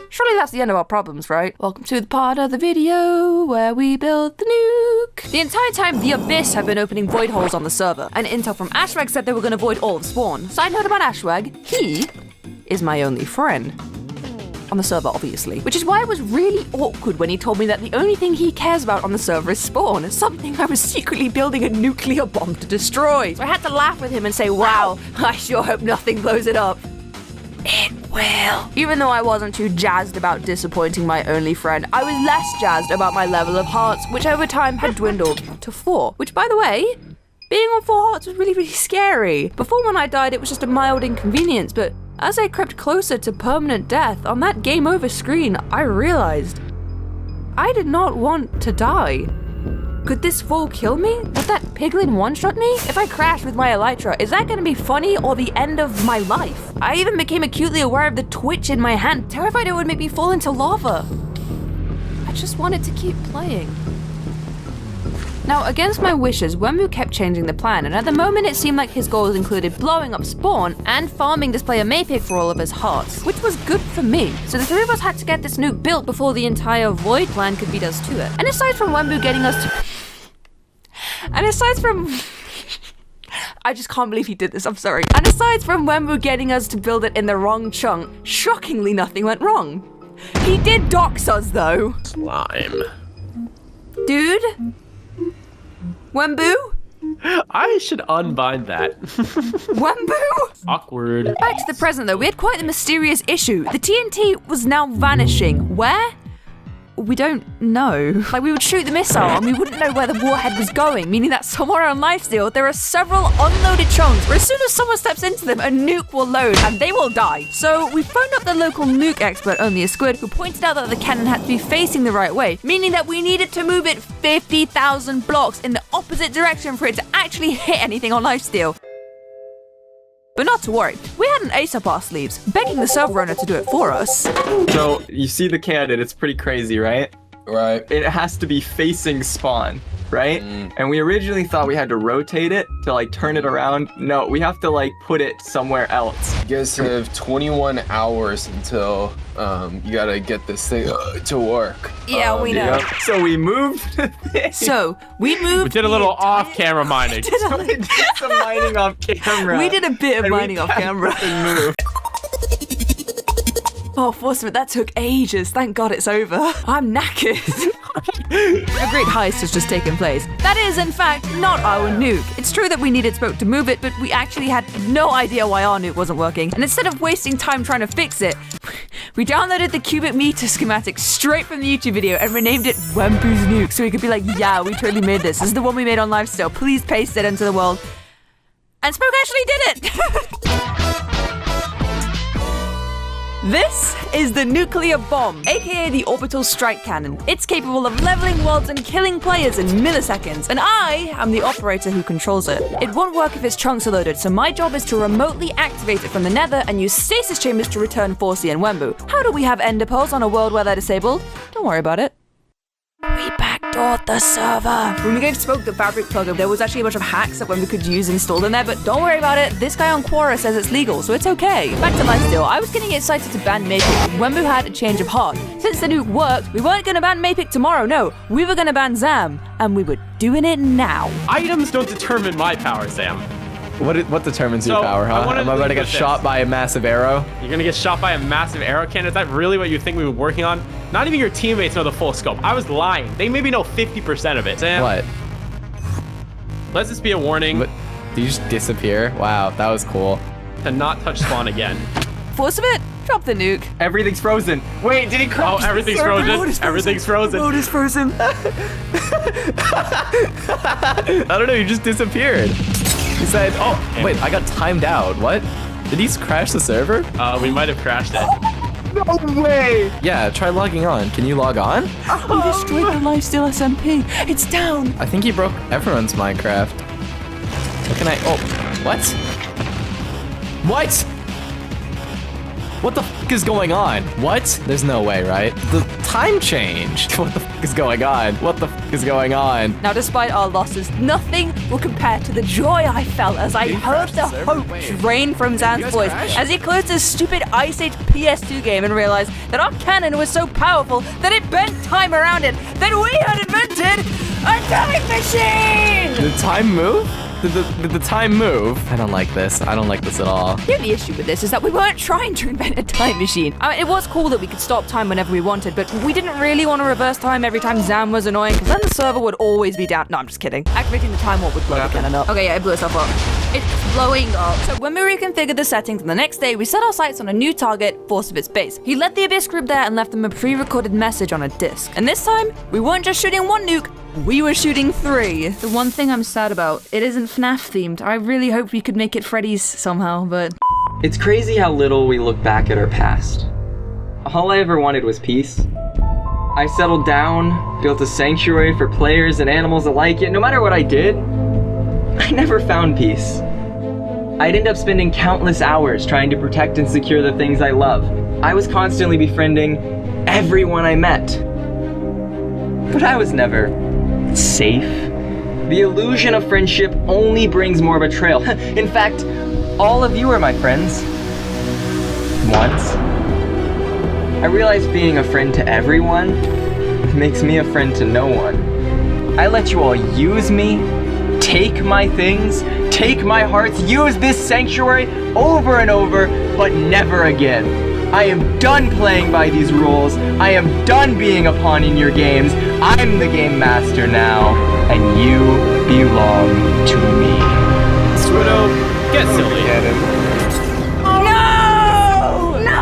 Surely that's the end of our problems, right? Welcome to the part of the video where we build the nuke. The entire time, the Abyss have been opening void holes on the server, and intel from Ashwag said they were going to void all of Spawn. Side note about Ashwag, he is my only friend. On the server, obviously. Which is why it was really awkward when he told me that the only thing he cares about on the server is Spawn, something I was secretly building a nuclear bomb to destroy. So I had to laugh with him and say, wow, I sure hope nothing blows it up. It will. Even though I wasn't too jazzed about disappointing my only friend, I was less jazzed about my level of hearts, which over time had dwindled to 4. Which, by the way, being on 4 hearts was really, really scary. Before when I died, it was just a mild inconvenience, but as I crept closer to permanent death, on that game over screen, I realized I did not want to die. Could this fall kill me? Would that piglin one-shot me? If I crash with my elytra, is that gonna be funny or the end of my life? I even became acutely aware of the twitch in my hand, terrified it would make me fall into lava. I just wanted to keep playing. Now, against my wishes, Wembu kept changing the plan, and at the moment it seemed like his goals included blowing up Spawn and farming this player Maypick for all of his hearts, which was good for me. So the 3 of us had to get this nuke built before the entire Void plan could beat us to it. And aside from Wembu getting us to... I just can't believe he did this, I'm sorry. And aside from Wembu getting us to build it in the wrong chunk, shockingly nothing went wrong. He did dox us though. Slime. Dude? Wembu? I should unbind that. Wembu? Awkward. Back to the present though, we had quite a mysterious issue. The TNT was now vanishing. Where? We don't know. Like, we would shoot the missile and we wouldn't know where the warhead was going, meaning that somewhere on Lifesteal, there are several unloaded chunks where as soon as someone steps into them, a nuke will load and they will die. So we phoned up the local nuke expert, only a squid, who pointed out that the cannon had to be facing the right way, meaning that we needed to move it 50,000 blocks in the opposite direction for it to actually hit anything on Lifesteal. But not to worry, we had an ace up our sleeves, begging the server owner to do it for us. So, you see the cannon, it's pretty crazy, right? Right. It has to be facing Spawn, right? And we originally thought we had to rotate it to like turn it around. No, we have to like put it somewhere else. You guys have 21 hours until you gotta get this thing to work. Yeah, we know. Yep. So we moved this. So, we moved... We did a little off-camera mining. We did some mining off camera. We did a bit of mining off camera. Move. Oh, Forceman, that took ages. Thank God it's over. I'm knackered. A great heist has just taken place. That is, in fact, not our nuke. It's true that we needed Spoke to move it, but we actually had no idea why our nuke wasn't working. And instead of wasting time trying to fix it, we downloaded the cubic meter schematic straight from the YouTube video and renamed it Wembu's Nuke, so we could be like, yeah, we totally made this. This is the one we made on Lifesteal. Please paste it into the world. And Spoke actually did it! This is the nuclear bomb, aka the orbital strike cannon. It's capable of leveling worlds and killing players in milliseconds, and I am the operator who controls it. It won't work if its chunks are loaded, so my job is to remotely activate it from the nether and use stasis chambers to return Forcey and Wembu. How do we have ender pearls on a world where they're disabled? Don't worry about it. We backdoored the server. When we gave Spoke the fabric plugin, there was actually a bunch of hacks that Wembu could use installed in there, but don't worry about it. This guy on Quora says it's legal, so it's okay. Back to Lifesteal. I was getting excited to ban Maypick. Wembu had a change of heart. Since the nuke worked, we weren't going to ban Maypick tomorrow, no. We were going to ban Zam, and we were doing it now. Items don't determine my power, Sam. What determines your power, huh? Am I about to get shot by a massive arrow? You're gonna get shot by a massive arrow cannon? Is that really what you think we were working on? Not even your teammates know the full scope. I was lying. They maybe know 50% of it. Sam, what? Let this be a warning. But did you just disappear? Wow, that was cool. To not touch spawn again. Force of it, drop the nuke. Everything's frozen. Wait, did he crash? Oh, everything's frozen. Everything's frozen. Road is frozen. I don't know, you just disappeared. He said, oh, wait, I got timed out. What? Did he crash the server? We might have crashed it. No way! Yeah, try logging on. Can you log on? We destroyed the Lifesteal SMP. It's down. I think he broke everyone's Minecraft. What can I... Oh, what? What? What the f is going on? What? There's no way, right? The time changed. What the f is going on? What the f is going on? Now, despite our losses, nothing will compare to the joy I felt as I heard the hope drain from Zan's voice as he closed his stupid Ice Age PS2 game and realized that our cannon was so powerful that it bent time around it, that we had invented a time machine! Did time move? Did the time move? I don't like this. I don't like this at all. The only issue with this is that we weren't trying to invent a time machine. I mean, it was cool that we could stop time whenever we wanted, but we didn't really want to reverse time every time Zan was annoying, because then the server would always be down. No, I'm just kidding. Activating the time warp would blow the cannon up. Okay, yeah, it blew itself up. It's blowing up. So when we reconfigured the settings, the next day we set our sights on a new target, Force of its base. He led the Abyss group there and left them a pre-recorded message on a disc. And this time, we weren't just shooting one nuke, we were shooting 3. The one thing I'm sad about, it isn't FNAF themed. I really hope we could make it Freddy's somehow, but... It's crazy how little we look back at our past. All I ever wanted was peace. I settled down, built a sanctuary for players and animals alike, yet no matter what I did, I never found peace. I'd end up spending countless hours trying to protect and secure the things I love. I was constantly befriending everyone I met. But I was never safe. The illusion of friendship only brings more betrayal. In fact, all of you are my friends. Once. I realized being a friend to everyone makes me a friend to no one. I let you all use me, take my things, take my hearts, use this sanctuary over and over, but never again. I am done playing by these rules. I am done being a pawn in your games. I'm the game master now, and you belong to me. Squiddo, get silly. Get him. No! No!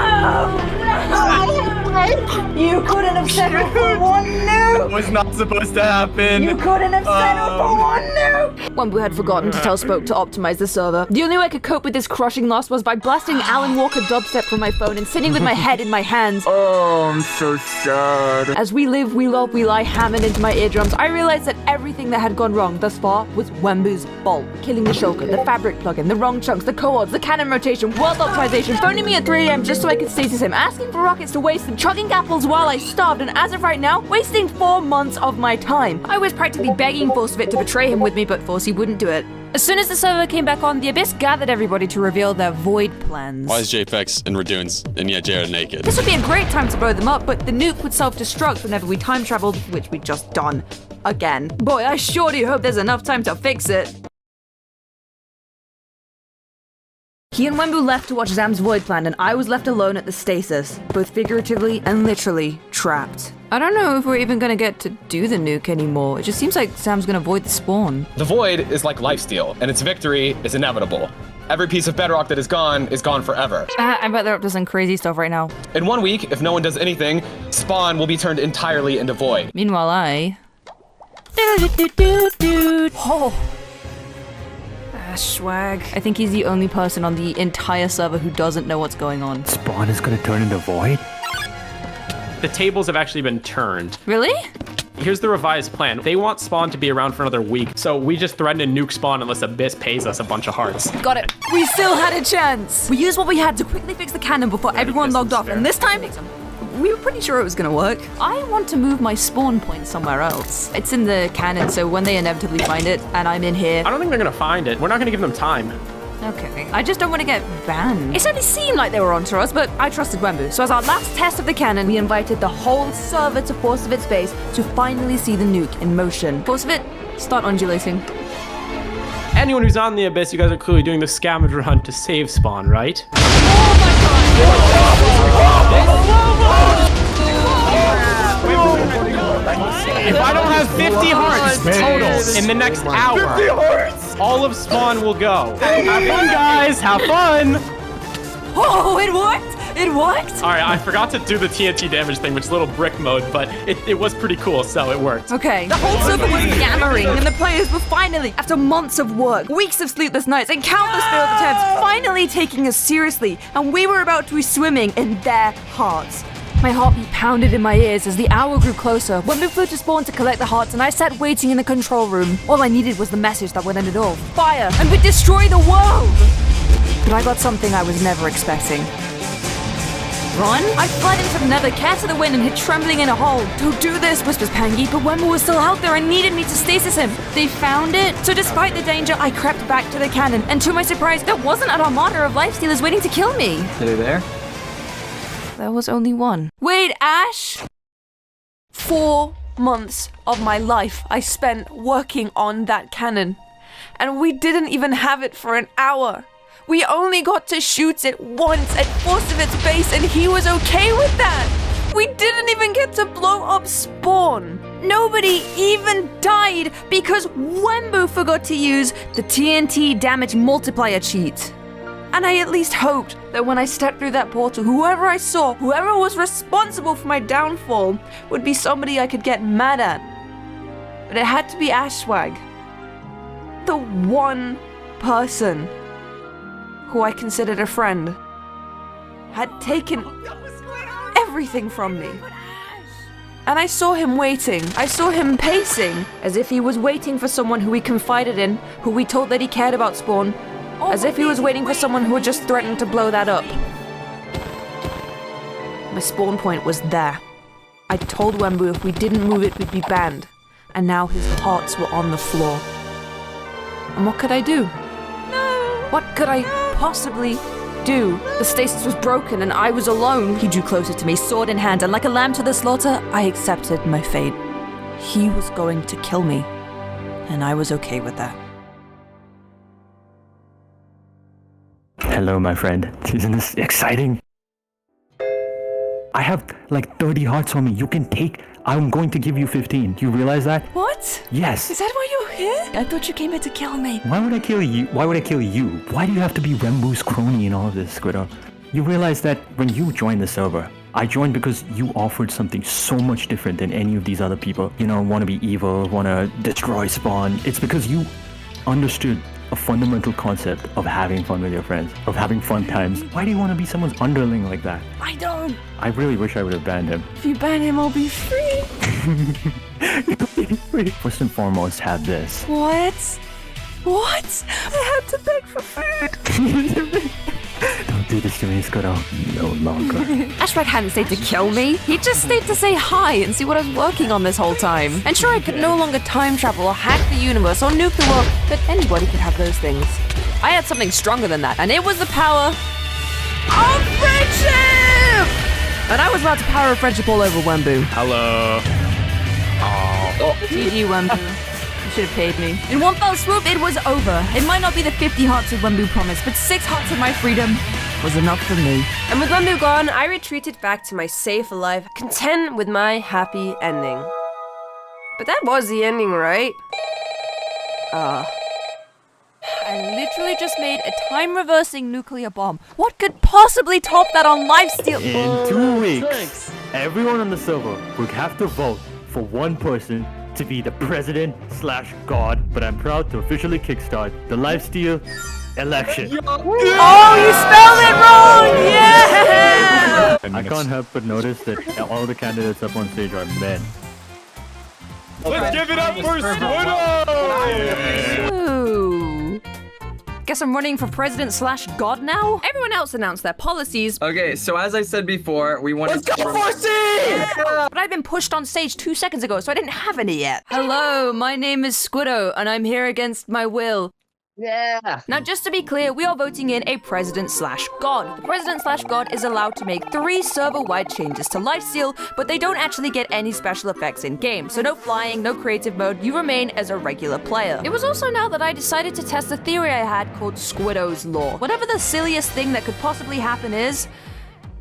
You couldn't have settled for one nuke! It was not supposed to happen. You couldn't have settled for one nuke! Wembu had forgotten to tell Spoke to optimize the server. The only way I could cope with this crushing loss was by blasting Alan Walker dubstep from my phone and sitting with my head in my hands. Oh, I'm so sad. As we live, we love, we lie hammered into my eardrums, I realized that everything that had gone wrong thus far was Wembu's fault. Killing the shulker, the fabric plugin, the wrong chunks, the coords, the cannon rotation, world optimization, phoning me at 3 AM just so I could stasis him, asking for rockets to waste them, chugging apples while I starved, and as of right now, wasting 4 months of my time. I was practically begging Forcevit to betray him with me, but Forcey wouldn't do it. As soon as the server came back on, the Abyss gathered everybody to reveal their void plans. Why is JPEX and Radoons and yet Jared naked? This would be a great time to blow them up, but the nuke would self-destruct whenever we time traveled, which we'd just done. Again. Boy, I sure do hope there's enough time to fix it. He and Wembu left to watch Zam's void plan, and I was left alone at the stasis, both figuratively and literally trapped. I don't know if we're even gonna get to do the nuke anymore. It just seems like Sam's gonna void the spawn. The void is like lifesteal, and its victory is inevitable. Every piece of bedrock that is gone forever. I bet they're up to some crazy stuff right now. In 1 week, if no one does anything, spawn will be turned entirely into void. Meanwhile, I... Oh! Swag. I think he's the only person on the entire server who doesn't know what's going on. Spawn is gonna turn into void? The tables have actually been turned. Really? Here's the revised plan. They want Spawn to be around for another week, so we just threaten to nuke Spawn unless Abyss pays us a bunch of hearts. Got it. We still had a chance. We used what we had to quickly fix the cannon before everyone logged off, and this time, we were pretty sure it was gonna work. I want to move my spawn point somewhere else. It's in the cannon, so when they inevitably find it, and I'm in here... I don't think they're gonna find it. We're not gonna give them time. Okay. I just don't want to get banned. It certainly seemed like they were onto us, but I trusted Wembu. So as our last test of the cannon, we invited the whole server to Forcevit's base to finally see the nuke in motion. Forcevit, start undulating. Anyone who's on the Abyss, you guys are clearly doing the scavenger hunt to save Spawn, right? Oh my If I don't have 50 hearts total in the next hour, all of Spawn will go. Have fun, guys! Have fun! Oh, it worked! It worked! Alright, I forgot to do the TNT damage thing, which is a little brick mode, but it was pretty cool, so it worked. Okay. The whole server was yammering, and the players were finally, after months of work, weeks of sleepless nights, and countless failed attempts, finally taking us seriously, and we were about to be swimming in their hearts. My heartbeat pounded in my ears as the hour grew closer. When we flew to spawn to collect the hearts, and I sat waiting in the control room. All I needed was the message that would end it all. Fire, and would destroy the world! But I got something I was never expecting. Run? I fled into the nether, cast of the wind, and hid trembling in a hole. Don't do this, whispers Pangy, but Wemba was still out there and needed me to stasis him. They found it. So despite the danger, I crept back to the cannon, and to my surprise, there wasn't an armada of lifestealers waiting to kill me. Are they there? There was only one. Wait, Ash? 4 months of my life I spent working on that cannon. And we didn't even have it for an hour. We only got to shoot it once at force of its base, and he was okay with that. We didn't even get to blow up spawn. Nobody even died because Wembu forgot to use the TNT damage multiplier cheat. And I at least hoped that when I stepped through that portal, whoever I saw, whoever was responsible for my downfall, would be somebody I could get mad at. But it had to be Ashwag. The one person who I considered a friend had taken everything from me. And I saw him waiting. I saw him pacing, as if he was waiting for someone who he confided in, who we told that he cared about spawn, as if he was waiting for someone who had just threatened to blow that up. My spawn point was there. I told Wembu if we didn't move it, we'd be banned. And now his hearts were on the floor. And what could I do? No! What could I possibly do? The stasis was broken and I was alone. He drew closer to me, sword in hand, and like a lamb to the slaughter, I accepted my fate. He was going to kill me, and I was okay with that. Hello, my friend. Isn't this exciting? I have like 30 hearts on me. You can take. I'm going to give you 15. Do you realize that? What? Yes. Is that why you're here? I thought you came here to kill me. Why would I kill you? Why would I kill you? Why do you have to be Rembu's crony in all of this, Squiddo? You realize that when you joined the server, I joined because you offered something so much different than any of these other people. You know, want to be evil, want to destroy spawn. It's because you understood a fundamental concept of having fun with your friends, of having fun times. Why do you want to be someone's underling like that? I don't. I really wish I would have banned him. If you ban him, I'll be free. First and foremost, have this. What? What? I had to beg for food. Don't do this to me, Squiddo. No longer. Ashwag hadn't stayed to kill me. He just stayed to say hi and see what I was working on this whole time. And sure, I could no longer time travel or hack the universe or nuke the world, but anybody could have those things. I had something stronger than that, and it was the power of friendship! And I was allowed to power of friendship all over Wembu. Hello. Oh, GG Wembu. You should have paid me. In one fell swoop, it was over. It might not be the 50 hearts of Wembu promised, but 6 hearts of my freedom was enough for me. And with Wembu gone, I retreated back to my safe life, content with my happy ending. But that was the ending, right? I literally just made a time-reversing nuclear bomb. What could possibly top that on Lifesteal? In 2 weeks, everyone on the server will have to vote for one person to be the president/god, but I'm proud to officially kickstart the Lifesteal election. Oh, you spelled it wrong! Yeah! I can't help but notice that all the candidates up on stage are men. Let's give it up for Squiddo! Ooh. Guess I'm running for president/god now? Everyone else announced their policies. Okay, so as I said before, we wanted Let's go for C! But I've been pushed on stage 2 seconds ago, so I didn't have any yet. Hello, my name is Squiddo, and I'm here against my will. Yeah. Now, just to be clear, we are voting in a president/god. The president/god is allowed to make 3 server-wide changes to Lifesteal, but they don't actually get any special effects in-game. So no flying, no creative mode, you remain as a regular player. It was also now that I decided to test a theory I had called Squiddo's Law. Whatever the silliest thing that could possibly happen is,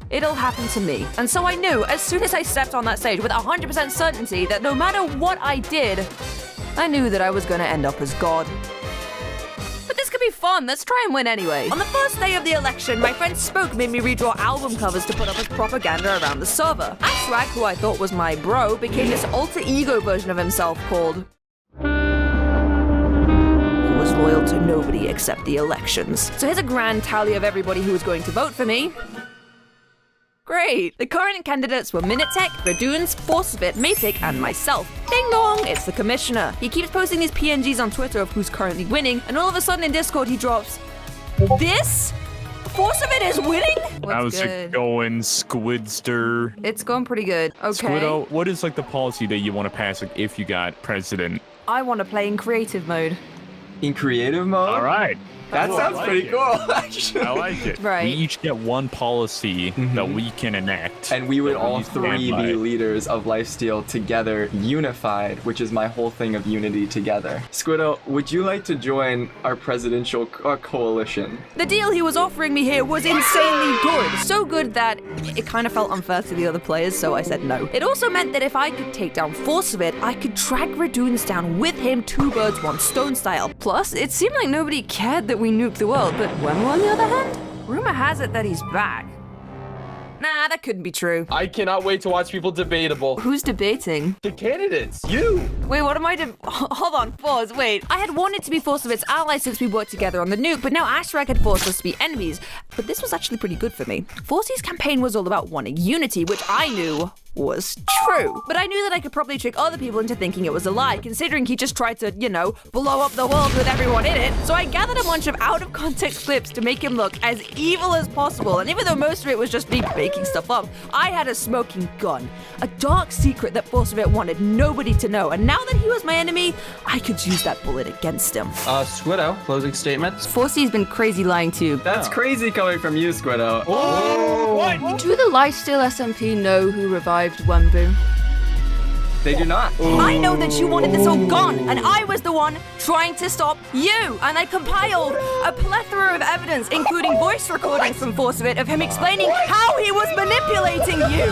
it'll happen to me. And so I knew, as soon as I stepped on that stage with 100% certainty, that no matter what I did, I knew that I was gonna end up as God. But this could be fun. Let's try and win anyway. On the first day of the election, my friend Spoke made me redraw album covers to put up as propaganda around the server. Ashrag, who I thought was my bro, became this alter ego version of himself called... who was loyal to nobody except the elections. So here's a grand tally of everybody who was going to vote for me. Great! The current candidates were Minitek, Radoons, Forcevit, Maypick, and myself. Ding dong! It's the commissioner. He keeps posting these PNGs on Twitter of who's currently winning, and all of a sudden in Discord he drops... this? Forcevit is winning? How's it going, Squidster? It's going pretty good. Okay. Squiddo, what is like the policy that you want to pass like, if you got president? I want to play in creative mode. In creative mode? All right. That sounds pretty cool, actually. I like it. Right. We each get one policy that we can enact. And we would all stand three by. be leaders of Lifesteal together, unified, which is my whole thing of unity together. Squiddo, would you like to join our presidential coalition? The deal he was offering me here was insanely good. So good that it kind of felt unfair to the other players, so I said no. It also meant that if I could take down Forcevit, I could drag Radoons down with him, 2 birds, 1 stone style. Plus, it seemed like nobody cared that we nuked the world, but Wembu on the other hand? Rumor has it that he's back. Nah, that couldn't be true. I cannot wait to watch people debatable. Who's debating? The candidates, you. Wait, what am I hold on, pause, wait. I had wanted to be Forcevit's ally since we worked together on the nuke, but now Ashrag had forced us to be enemies. But this was actually pretty good for me. Forcey's campaign was all about wanting unity, which I knew was true. But I knew that I could probably trick other people into thinking it was a lie, considering he just tried to, you know, blow up the world with everyone in it. So I gathered a bunch of out-of-context clips to make him look as evil as possible, and even though most of it was just me making stuff up, I had a smoking gun. A dark secret that Forcevit wanted nobody to know, and now that he was my enemy, I could use that bullet against him. Squiddo, closing statements. Forcey's been crazy lying to you. That's crazy coming from you, Squiddo. Do the Lifesteal SMP know who revived Wembu? They do not. I know that you wanted this all gone, and I was the one trying to stop you. And I compiled a plethora of evidence, including voice recordings from Forcevit of him explaining how he was manipulating you.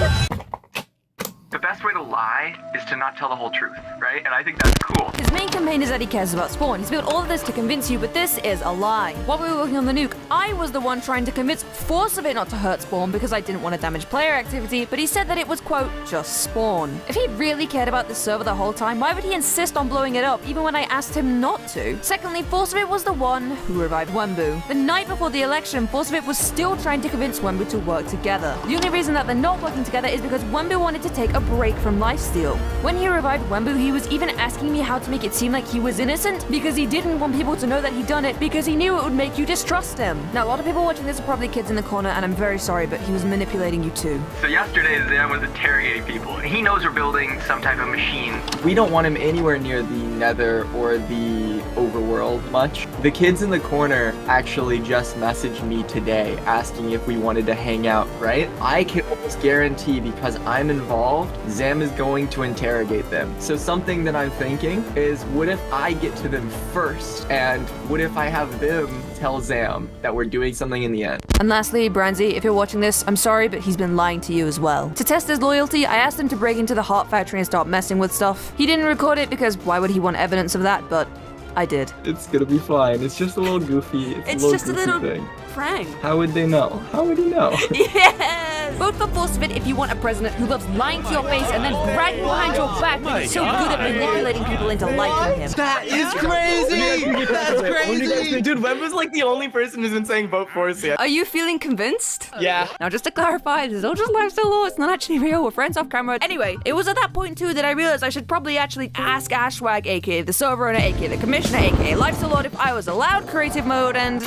The best way to lie is to not tell the whole truth, right? And I think that's cool. His main campaign is that he cares about Spawn. He's built all of this to convince you, but this is a lie. While we were working on the nuke, I was the one trying to convince Forcevit not to hurt Spawn because I didn't want to damage player activity, but he said that it was, quote, just Spawn. If he really cared about this server the whole time, why would he insist on blowing it up even when I asked him not to? Secondly, Forcevit was the one who revived Wembu. The night before the election, Forcevit was still trying to convince Wembu to work together. The only reason that they're not working together is because Wembu wanted to take a break from Lifesteal. When he revived Wembu, he was even asking me how to make it seem like he was innocent because he didn't want people to know that he'd done it because he knew it would make you distrust him. Now, a lot of people watching this are probably kids in the corner, and I'm very sorry, but he was manipulating you too. So yesterday, Zam was interrogating people, and he knows we're building some type of machine. We don't want him anywhere near the Nether or the overworld much. The kids in the corner actually just messaged me today asking if we wanted to hang out, right? I can almost guarantee, because I'm involved, Zam is going to interrogate them. So something that I'm thinking is, what if I get to them first? And what if I have them tell Zam that we're doing something in the end? And lastly, Branzy, if you're watching this, I'm sorry, but he's been lying to you as well. To test his loyalty, I asked him to break into the Heart Factory and start messing with stuff. He didn't record it because why would he want evidence of that, but I did. It's gonna be fine. It's just a little goofy. It's just a little thing. prank. How would they know? How would he know? Yes! Vote for Forcevit if you want a president who loves lying to your face and then bragging behind your back when he's so good at manipulating people into liking him. That is crazy! That's crazy! Dude, Wembu's like the only person who's been saying vote for us yet. Are you feeling convinced? Yeah. Now, just to clarify, this is all just Lifesteal law. It's not actually real. We're friends off camera. Anyway, it was at that point, too, that I realized I should probably actually ask Ashwag, aka the server owner, aka the commissioner, aka Lifesteal Lord, if I was allowed creative mode, and...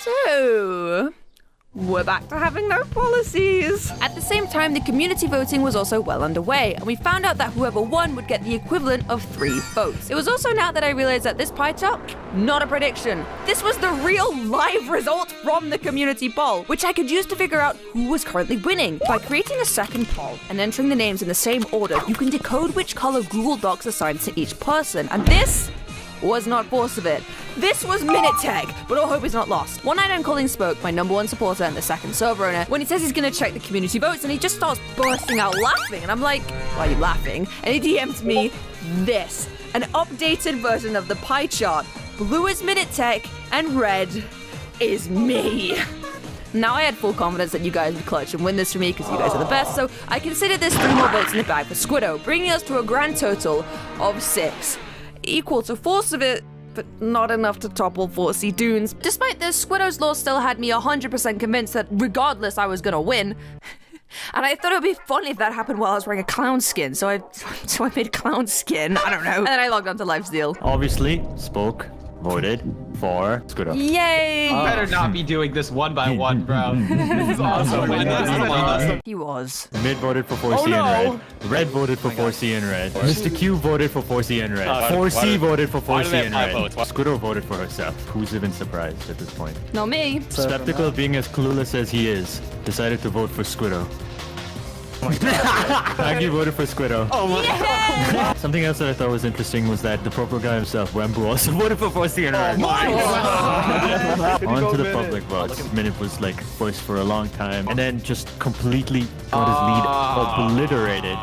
So... we're back to having no policies. At the same time, the community voting was also well underway, and we found out that whoever won would get the equivalent of 3 votes. It was also now that I realized that this pie chart, not a prediction. This was the real live result from the community poll, which I could use to figure out who was currently winning. By creating a second poll and entering the names in the same order, you can decode which color Google Docs assigns to each person. And this was not Forcevit. This was Miniteg, but all hope is not lost. One night I'm calling Spoke, my #1 supporter and the second server owner, when he says he's gonna check the community votes, and he just starts bursting out laughing, and I'm like, why are you laughing? And he DMs me this, an updated version of the pie chart. blue is Minute Tech, and red is me. Now I had full confidence that you guys would clutch and win this for me because you guys are the best, so I consider this 3 more votes in the bag for Squiddo, bringing us to a grand total of 6. Equal to 4 of it, but not enough to topple 4C Dunes. Despite this, Squiddo's law still had me 100% convinced that regardless I was gonna win. And I thought it would be funny if that happened while I was wearing a clown skin, so I made a clown skin, I don't know. And then I logged on to Lifesteal. Obviously, spoke, voted for Squiddo. Yay! You better not be doing this one by one, bro. This is awesome. He was. Mid voted for 4C and red. Red voted for 4C and red. Mr. Q voted for 4C and red. 4C voted for 4C and red. Squiddo voted for herself. Who's even surprised at this point? Not me. Skeptical, being as clueless as he is, decided to vote for Squiddo. Thankyou voted for Squiddo. Oh my god. Something else that I thought was interesting was that the purple guy himself, Wembu, also voted for 4C and red. Oh my god. On to the public votes. Minute was like first for a long time, and then just completely got his lead obliterated.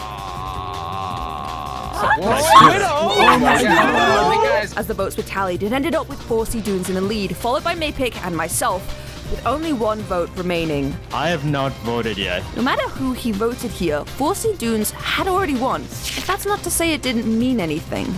Oh my god. As the votes were tallied, it ended up with 4C Dunes in the lead, followed by Maypick and myself, with only 1 vote remaining. I have not voted yet. No matter who he voted here, 4C Dunes had already won. If that's not to say it didn't mean anything.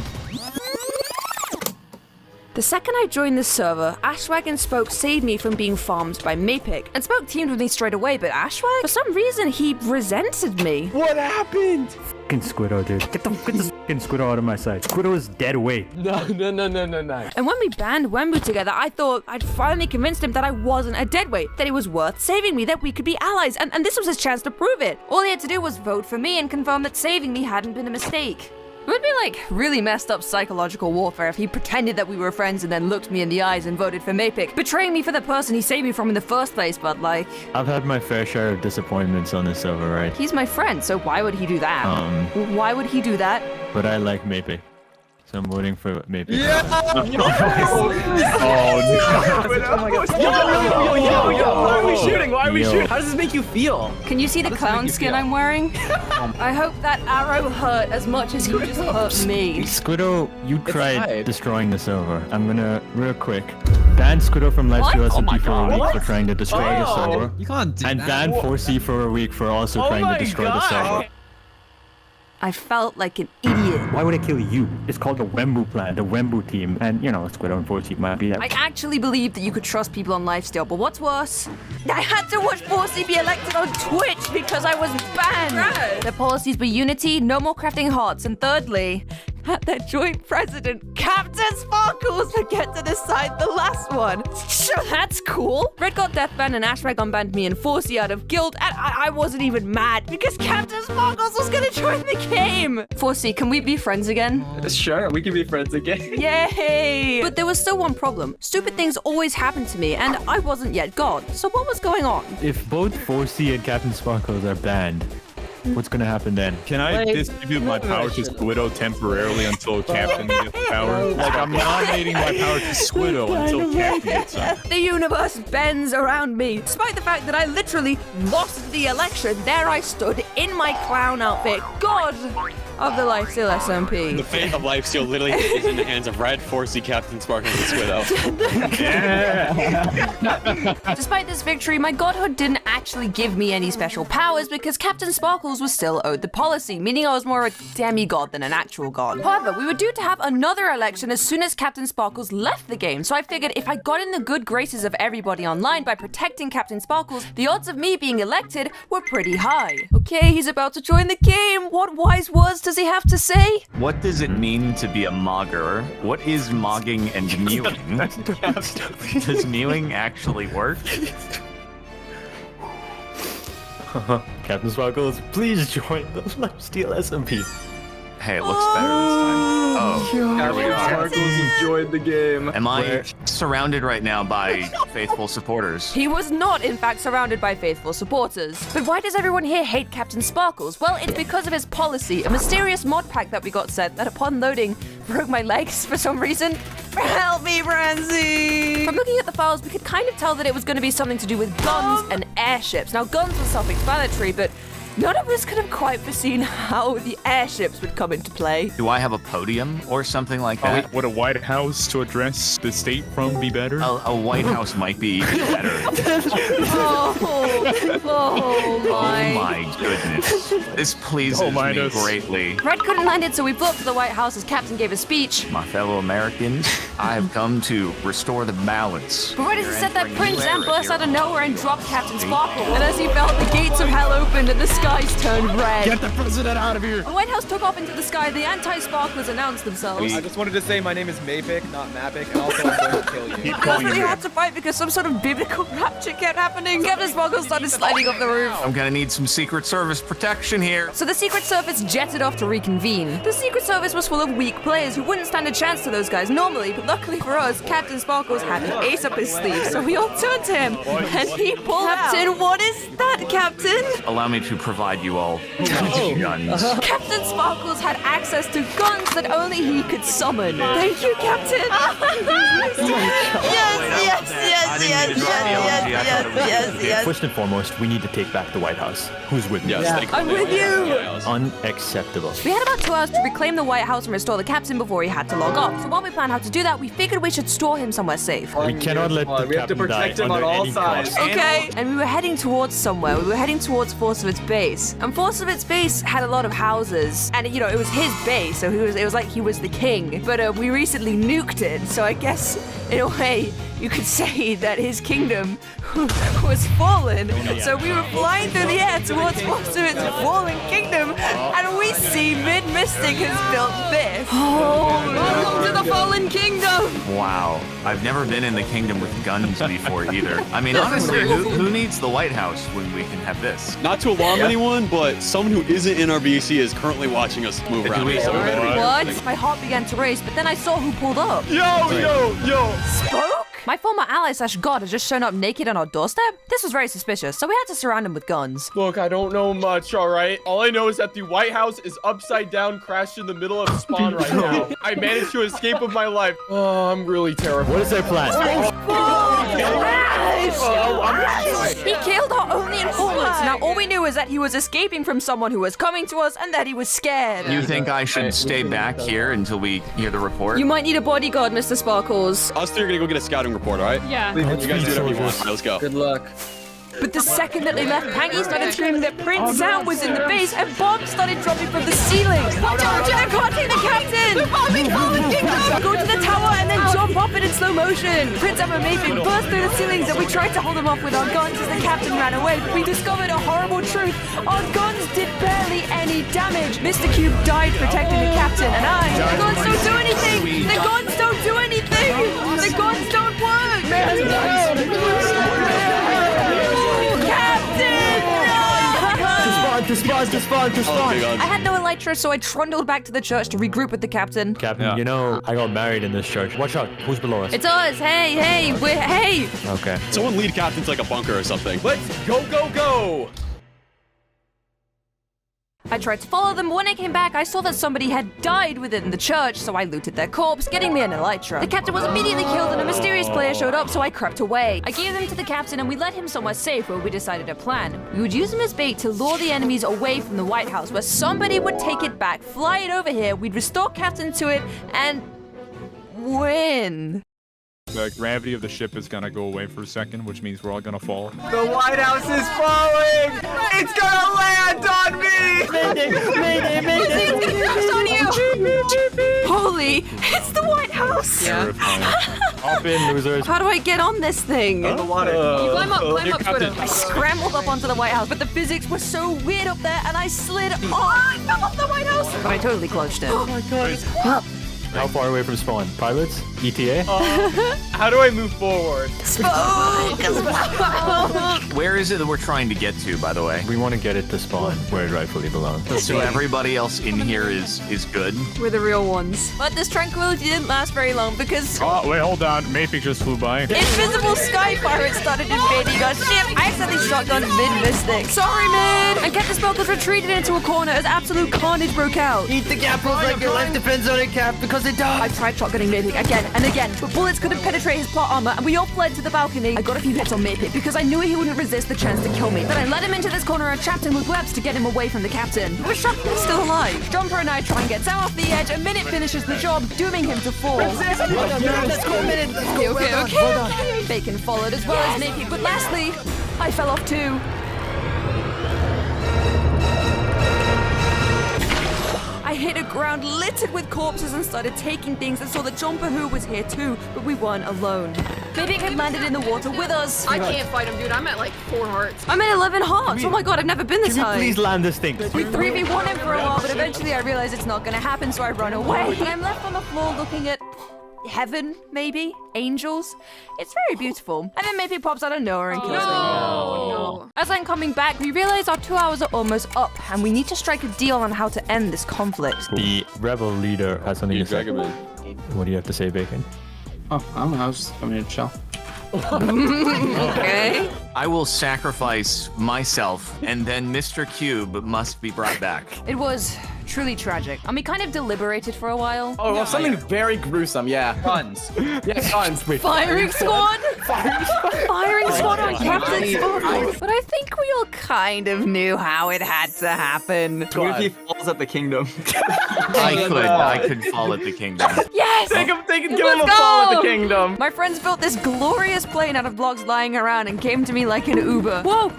The second I joined the server, Ashwag and Spoke saved me from being farmed by Maypick, and Spoke teamed with me straight away, but Ashwag, for some reason, he resented me. What happened? Fucking Squiddo, dude. Get this fucking Squiddo out of my sight. Squiddo is dead weight. No. And when we banned Wembu together, I thought I'd finally convinced him that I wasn't a deadweight, that it was worth saving me, that we could be allies, and this was his chance to prove it. All he had to do was vote for me and confirm that saving me hadn't been a mistake. It would be like really messed up psychological warfare if he pretended that we were friends and then looked me in the eyes and voted for Maypick, betraying me for the person he saved me from in the first place, but like... I've had my fair share of disappointments on this server, right? He's my friend, so why would he do that? Why would he do that? But I like Maypick. So I'm voting for Maypick. Yeah! Yo! Why are we shooting? Why are we shooting? How does this make you feel? Can you see the clown skin I'm wearing? I hope that arrow hurt as much as you just hurt me. Squiddo, you tried destroying the server. I'm gonna, real quick, ban Squiddo from Lifesteal SMP for a week for trying to destroy the server. You can't do that. And ban 4C for a week for also trying to destroy the server. I felt like an idiot. Why would I kill you? It's called the Wembu plan, the Wembu team. And, you know, Squiddo and 4C might be there. I actually believed that you could trust people on Lifesteal, but what's worse? I had to watch 4C be elected on Twitch because I was banned. Right. Their policies were unity, no more crafting hearts, and thirdly, that their joint president, Captain Sparkles, would get to decide the last one. Sure, that's cool. Red got deathbanned and Ashwag unbanned me and 4C out of guild, and I wasn't even mad because Captain Sparkles was gonna join the game. 4C, can we be friends again? Sure, we can be friends again. Yay! But there was still one problem. Stupid things always happened to me, and I wasn't yet God. So what was going on? If both 4C and Captain Sparkles are banned, what's gonna happen then? Can I distribute my power to Squiddo temporarily until Captain gets power? Like, I'm nominating my power to Squiddo until Captain gets some. The universe bends around me. Despite the fact that I literally lost the election, there I stood in my clown outfit. God of the Lifesteal SMP. The fate of Lifesteal literally is in the hands of Red, 4C, Captain Sparkles, and Squiddo. Despite this victory, my godhood didn't actually give me any special powers because Captain Sparkles was still owed the policy, meaning I was more a demigod than an actual god. However, we were due to have another election as soon as Captain Sparkles left the game, so I figured if I got in the good graces of everybody online by protecting Captain Sparkles, the odds of me being elected were pretty high. Okay, he's about to join the game. What wise words does he have to say? What does it mean to be a mogger? What is mogging and mewing? Does mewing actually work? Captain Sparkles, please join the Lifesteal SMP. Hey, it looks better this time. Oh, here we are. Sparkles has joined the game. Am I surrounded right now by faithful supporters? He was not, in fact, surrounded by faithful supporters. But why does everyone here hate Captain Sparkles? Well, it's because of his policy, a mysterious mod pack that we got sent that upon loading broke my legs for some reason. Help me, Francie! From looking at the files, we could kind of tell that it was going to be something to do with guns and airships. Now, guns was self-explanatory, but None of us could have quite foreseen how the airships would come into play. Do I have a podium or something like that? Would a White House to address the state from be better? A White House might be even better. Oh my goodness. This pleases me greatly. Red couldn't land it, so we flew up to the White House as Captain gave a speech. My fellow Americans, I have come to restore the balance. But right as he said that, Prince Sam burst out of nowhere and dropped Captain Sparkle. And as he fell, the gates of hell opened and the skies turned red. Get the president out of here! The White House took off into the sky. The anti-sparklers announced themselves. I just wanted to say my name is Maypick, not Mapic, and also I'm going to kill you. Keep I calling really you had to fight because some sort of biblical rapture kept happening. Captain Sparkle started sliding off the roof. I'm gonna need some Secret Service protection here. So the Secret Service jetted off to reconvene. The Secret Service was full of weak players who wouldn't stand a chance to those guys normally, but luckily for us, Captain Sparkles had an ace up his sleeve, so we all turned to him, and he pulled Captain, what is that, Captain? Allow me to provide you all guns. Captain Sparkles had access to guns that only he could summon. Thank you, Captain. Yes. First and foremost, we need to take back the White House. Who's with me? I'm with you. Unacceptable. We had about 2 hours to reclaim the White House and restore the captain before he had to log off. So while we planned how to do that, we figured we should store him somewhere safe. We cannot let the We have to captain protect die him on under all any sides. cost. Okay. And we were heading towards somewhere. We were heading towards Forcevet's base. And Forcevet's base had a lot of houses. And, you know, it was his base, so it was like he was the king. But we recently nuked it, so I guess, in a way, you could say that his kingdom was fallen. So we were flying through the air towards Forcevet's fallen kingdom, and we see Mid-Mystic has built this. Oh, welcome to the fallen kingdom! Wow. I've never been in the kingdom with guns before either. I mean, honestly, who needs the White House when we can have this? Not to alarm anyone, but someone who isn't in our BC is currently watching us move around. What? My heart began to race, but then I saw who pulled up. Yo! Spoke? My former ally/god has just shown up naked on our doorstep? This was very suspicious, so we had to surround him with guns. Look, I don't know much, alright? All I know is that the White House is upside down, crashed in the middle of spawn right now. I managed to escape with my life. Oh, I'm really terrified. What is their plan? He killed our only informants. Now all we knew was that he was escaping from someone who was coming to us and that he was scared. You think I should stay back here until we hear the report? You might need a bodyguard, Mr. Sparkles. Us three are gonna go get a scouting report, all right? Yeah. You guys do whatever you want. All right, let's go. Good luck. But the second that they left, Pangy started screaming that Prince Sam was in the base, and bombs started dropping from the ceiling. Watch out, Jack! Can't take the captain! The bombing fallen kingdom! Go to the tower and then jump off it in slow motion. Prince Sam and Mayfield burst through the ceilings, and we tried to hold them off with our guns as the captain ran away. But we discovered a horrible truth. Our guns did barely any damage. Mr. Cube died protecting the captain, and the guns don't do anything! The guns don't do anything! The guns don't work! To spawn. I had no elytra, so I trundled back to the church to regroup with the captain. Captain, you know, I got married in this church. Watch out. Who's below us? It's us. Hey. Okay. Someone lead captains like a bunker or something. Let's go! I tried to follow them, but when I came back, I saw that somebody had died within the church, so I looted their corpse, getting me an elytra. The captain was immediately killed, and a mysterious player showed up, so I crept away. I gave them to the captain, and we led him somewhere safe where we decided a plan. We would use him as bait to lure the enemies away from the White House, where somebody would take it back, fly it over here, we'd restore Captain to it, and win. The gravity of the ship is gonna go away for a second, which means we're all gonna fall. The White House is falling! It's gonna land on me! Mayday! It's gonna crash on you! Holy, it's the White House! Hop in, losers. How do I get on this thing? The water. You climb up, Squiddo. I scrambled up onto the White House, but the physics were so weird up there, and I slid I fell off the White House! But I totally clutched it. Oh my god. Well, how far away from spawn? Pilots? ETA? How do I move forward? Where is it that we're trying to get to, by the way? We want to get it to spawn where it rightfully belongs. So everybody else in here is good? We're the real ones. But this tranquility didn't last very long because Oh, wait, hold on. Mayfield just flew by. invisible sky pirates started invading our ship. I accidentally shotgunned Mid-Mystic. Sorry, Mid! And Captain Sparkles retreated into a corner as absolute carnage broke out. Eat the apples like your life depends on it, Cap, because does it die? I tried shotgunning Maypick again and again, but bullets couldn't penetrate his plot armor, and we all fled to the balcony. I got a few hits on Maypick because I knew he wouldn't resist the chance to kill me. Then I led him into this corner and trapped him with webs to get him away from the captain. But shockingly still alive. Jumper and I try and get Sam off the edge. A minute finishes the job, dooming him to fall. Let's go a minute. Okay. Bacon followed as well as Maypick, but lastly, I fell off too. I hit a ground littered with corpses and started taking things and saw that Jumper who was here too, but we weren't alone. Maypick had landed in the water with us. I can't fight him, dude. I'm at like 4 hearts. I'm at 11 hearts. Oh my god, I've never been this high. Please land this thing. We 3v1 him for a while, but eventually I realized it's not gonna happen, so I run away. And I'm left on the floor looking at heaven, maybe? Angels? It's very beautiful. And then Maypick pops out of nowhere and kills me. No. As I'm coming back, we realize our 2 hours are almost up, and we need to strike a deal on how to end this conflict. The rebel leader has something to say. What do you have to say, Bacon? Oh, I don't know. I was just coming to chill. Okay. I will sacrifice myself, and then Mr. Cube must be brought back. It was truly tragic. And we kind of deliberated for a while. Oh, well, something very gruesome, yeah. Guns. Yeah, guns. Wait, Firing squad? Firing squad on Captain Sparkles. But I think we all kind of knew how it had to happen. What if he falls at the kingdom? I could fall at the kingdom. Yes! Give him a fall at the kingdom. My friends built this glorious plane out of blocks lying around and came to me like an Uber. Whoa!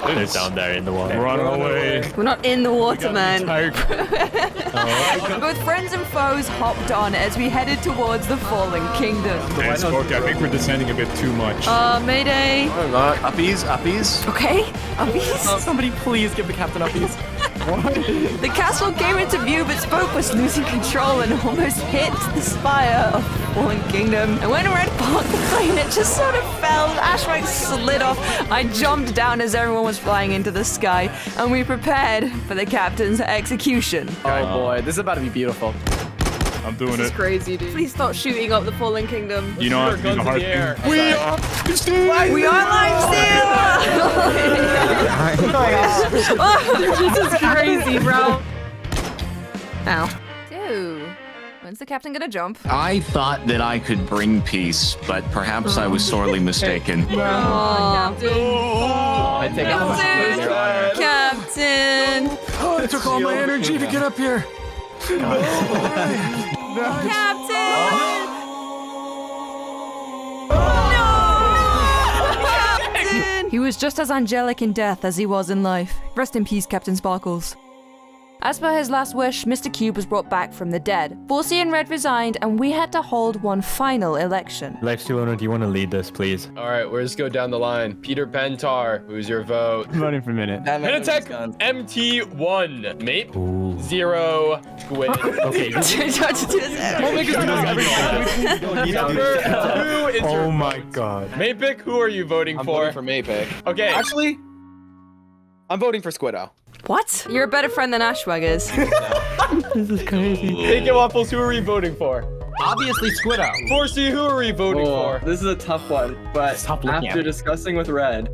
They're down there in the water. Run away. We're not in the water, man. Oh. Both friends and foes hopped on as we headed towards the fallen kingdom. Hey, Smokey, I think we're descending a bit too much. Mayday. Uppies, uppies. Okay, uppies. Somebody please give the captain uppies. The castle came into view, but Spoke was losing control and almost hit the spire of the fallen kingdom. And when Red parked the plane, it just sort of fell. Ashrank slid off. I jumped down as everyone was flying into the sky, and we prepared for the captain's execution. Oh boy, this is about to be beautiful. I'm doing This is it. crazy, dude. Please stop shooting up the fallen kingdom. You know I have to do the hard thing. We are Lifesteal! We are Lifesteal! This is crazy, bro. Ow. Dude, when's the captain gonna jump? I thought that I could bring peace, but perhaps I was sorely mistaken. Oh, I take it. Captain! Oh, it took all my energy to get up here. Captain! Captain! He was just as angelic in death as he was in life. Rest in peace, Captain Sparkles. As per his last wish, Mr. Cube was brought back from the dead. Forsey and Red resigned, and we had to hold one final election. Lifesteal owner, do you want to lead this, please? All right, we'll just go down the line. Peter Pentar, who's your vote? I'm voting for a minute. Penatech MT1, Mape 0, Squid. Okay. Oh my god. Mapic, who are you voting I'm for? voting for Maypick. Okay. Actually, I'm voting for Squiddo. What? You're a better friend than Ashwag is. This is crazy. Bacon Waffles, who are you voting for? Obviously Squiddo. Forsey, who are you voting for? This is a tough one, but after discussing with Red,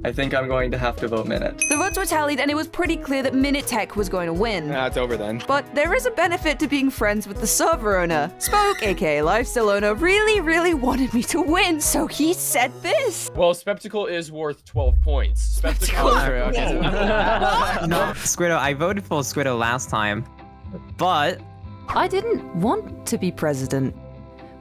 I think I'm going to have to vote Minute. The votes were tallied, and it was pretty clear that Minute Tech was going to win. Nah, it's over then. But there is a benefit to being friends with the server owner. Spoke, aka Lifesteal owner, really wanted me to win, so he said this. Well, Spectacle is worth 12 points. Spectacle. No, Squiddo, I voted for Squiddo last time, but I didn't want to be president.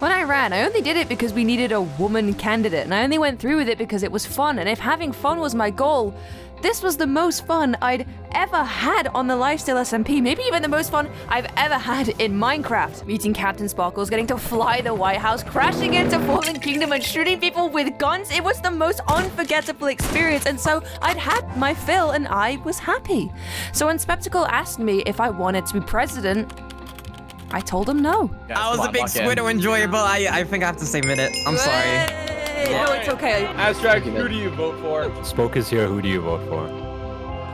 When I ran, I only did it because we needed a woman candidate, and I only went through with it because it was fun, and if having fun was my goal, this was the most fun I'd ever had on the Lifesteal SMP, maybe even the most fun I've ever had in Minecraft. Meeting Captain Sparkles, getting to fly the White House, crashing into Fallen Kingdom and shooting people with guns, it was the most unforgettable experience, and so I'd had my fill and I was happy. So when Spectacle asked me if I wanted to be president, I told him no. I was a big Squiddo enjoyer, but I think I have to say Minute. I'm sorry. No, it's okay. Abstract, who do you vote for? Spoke is here. Who do you vote for?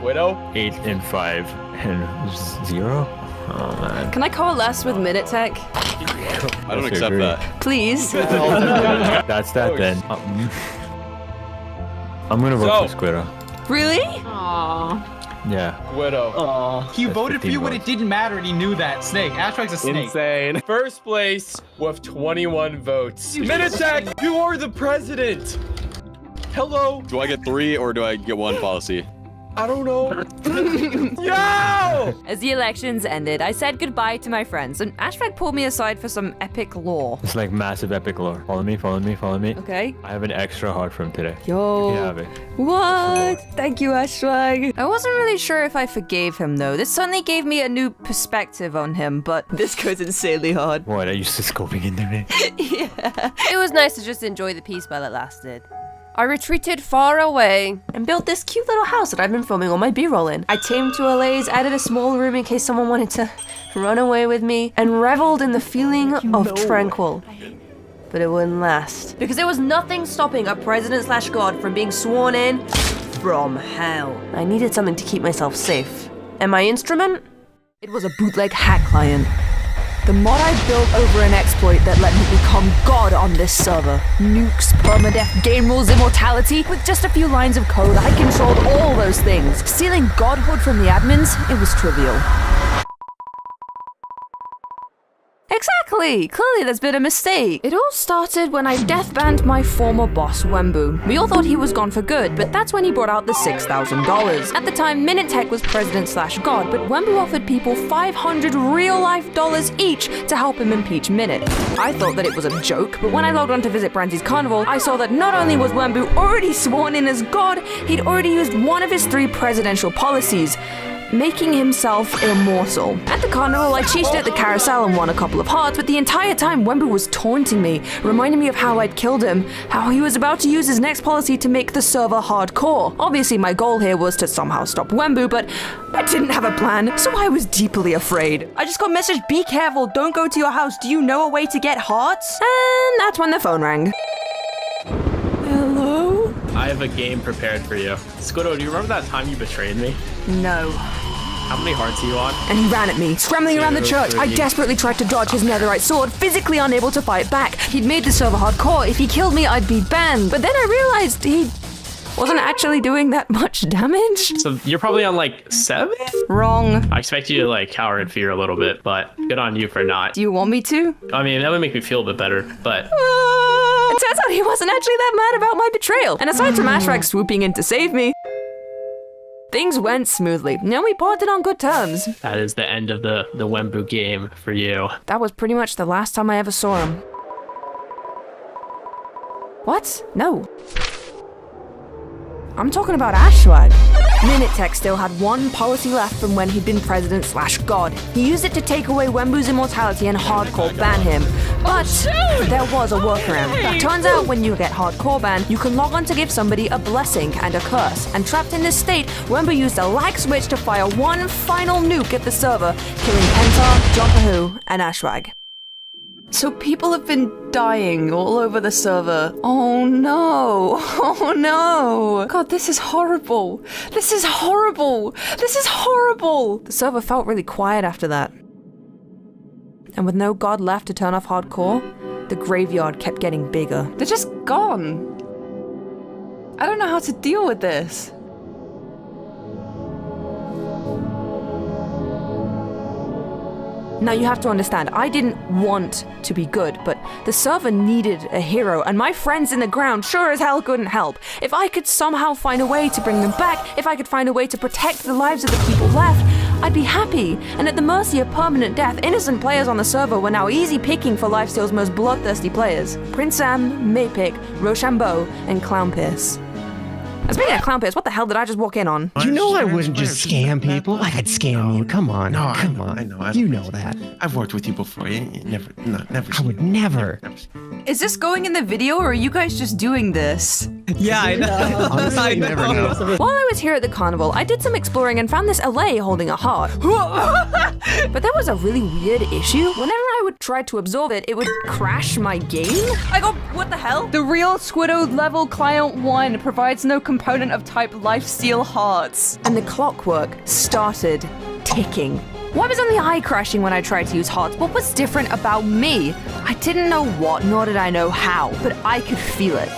Widow? 8 and 5 and 0. Oh man. Can I coalesce with Minute Tech? I don't accept that. Please. That's that then. I'm gonna vote for Squiddo. Really? Aww. Yeah. Squiddo. He voted for you when votes. it didn't matter and he knew that. Snake. Ashwag's a snake. Insane. First place with 21 votes. Minitech, you are the president. Hello. Do I get 3 or do I get 1 policy? I don't know. Yo! As the elections ended, I said goodbye to my friends, and Ashfag pulled me aside for some epic lore. It's like massive epic lore. Follow me, follow me, follow me. Okay. I have an extra heart from today. Yo. You can have it. What? Thank you, Ashwag. I wasn't really sure if I forgave him, though. This suddenly gave me a new perspective on him, but this goes insanely hard. What, are you just scoping into me? Yeah. It was nice to just enjoy the peace while it lasted. I retreated far away and built this cute little house that I've been filming all my B-roll in. I tamed 2 LAs, added a small room in case someone wanted to run away with me, and reveled in the feeling of tranquil. But it wouldn't last. Because there was nothing stopping a president/god from being sworn in from hell. I needed something to keep myself safe. And my instrument? It was a bootleg hack client. The mod I built over an exploit that let me become God on this server. Nukes, permadeath, game rules, immortality. With just a few lines of code, I controlled all those things. Stealing godhood from the admins, it was trivial. Exactly! Clearly there's been a mistake. It all started when I death banned my former boss, Wembu. We all thought he was gone for good, but that's when he brought out the $6,000. At the time, Minitech was president/god, but Wembu offered people $500 real-life dollars each to help him impeach Minute. I thought that it was a joke, but when I logged on to visit Brandy's carnival, I saw that not only was Wembu already sworn in as god, he'd already used one of his 3 presidential policies, making himself immortal. At the carnival, I cheated at the carousel and won a couple of hearts, but the entire time Wembu was taunting me, reminding me of how I'd killed him, how he was about to use his next policy to make the server hardcore. Obviously, my goal here was to somehow stop Wembu, but I didn't have a plan, so I was deeply afraid. I just got a message, be careful, don't go to your house, do you know a way to get hearts? And that's when the phone rang. Hello? I have a game prepared for you. Squiddo, do you remember that time you betrayed me? No. How many hearts are you on? And he ran at me, scrambling around the church. I desperately tried to dodge his netherite sword, physically unable to fight back. He'd made the server hardcore. If he killed me, I'd be banned. But then I realized he wasn't actually doing that much damage. So you're probably on like 7? Wrong. I expect you to like cower in fear a little bit, but good on you for not. Do you want me to? I mean, that would make me feel a bit better, but... It turns out he wasn't actually that mad about my betrayal. And aside from Ashrak swooping in to save me, things went smoothly. Now we parted on good terms. That is the end of the Wembu game for you. That was pretty much the last time I ever saw him. What? No. I'm talking about Ashwag. Minitech still had one policy left from when he'd been president/god. He used it to take away Wembu's immortality and hardcore ban him. But there was a workaround. Turns out when you get hardcore ban, you can log on to give somebody a blessing and a curse. And trapped in this state, Wembu used a lag switch to fire one final nuke at the server, killing Penta, John Pahoo, and Ashwag. So people have been dying all over the server. Oh no. Oh no. God, this is horrible. This is horrible. This is horrible. The server felt really quiet after that. And with no god left to turn off hardcore, the graveyard kept getting bigger. They're just gone. I don't know how to deal with this. Now you have to understand, I didn't want to be good, but the server needed a hero, and my friends in the ground sure as hell couldn't help. If I could somehow find a way to bring them back, if I could find a way to protect the lives of the people left, I'd be happy. And at the mercy of permanent death, innocent players on the server were now easy picking for Lifesteal's most bloodthirsty players. Prince Sam, Maypick, Rochambeau, and Clownpierce. And speaking of Clownpierce, what the hell did I just walk in on? You know I wouldn't just scam people. I could scam you. Come on. No, come on. I know. You know that. I've worked with you before. You never. I would never. Is this going in the video, or are you guys just doing this? Yeah, I know. Honestly, I never know. While I was here at the carnival, I did some exploring and found this LA holding a heart. But there was a really weird issue. Whenever I would try to absorb it, it would crash my game. I go, what the hell? The real Squiddo level client 1 provides no component of type Lifesteal hearts. And the clockwork started ticking. Why was only I crashing when I tried to use hearts? What was different about me? I didn't know what, nor did I know how, but I could feel it.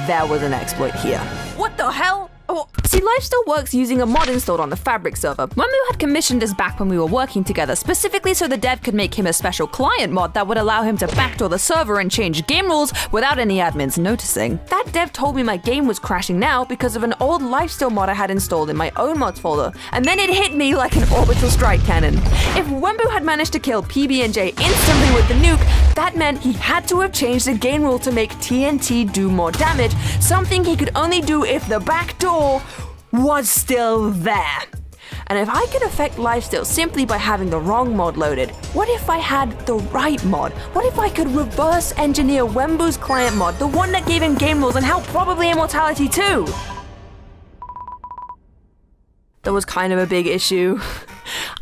There was an exploit here. What the hell? Oh, See, Lifesteal works using a mod installed on the Fabric server. Wembu had commissioned us back when we were working together, specifically so the dev could make him a special client mod that would allow him to backdoor the server and change game rules without any admins noticing. That dev told me my game was crashing now because of an old Lifesteal mod I had installed in my own mods folder, and then it hit me like an orbital strike cannon. If Wembu had managed to kill PB&J instantly with the nuke, that meant he had to have changed the game rule to make TNT do more damage, something he could only do if the back door was still there. And if I could affect Lifesteal simply by having the wrong mod loaded, what if I had the right mod? What if I could reverse engineer Wembu's client mod, the one that gave him game rules and helped probably immortality too? That was kind of a big issue.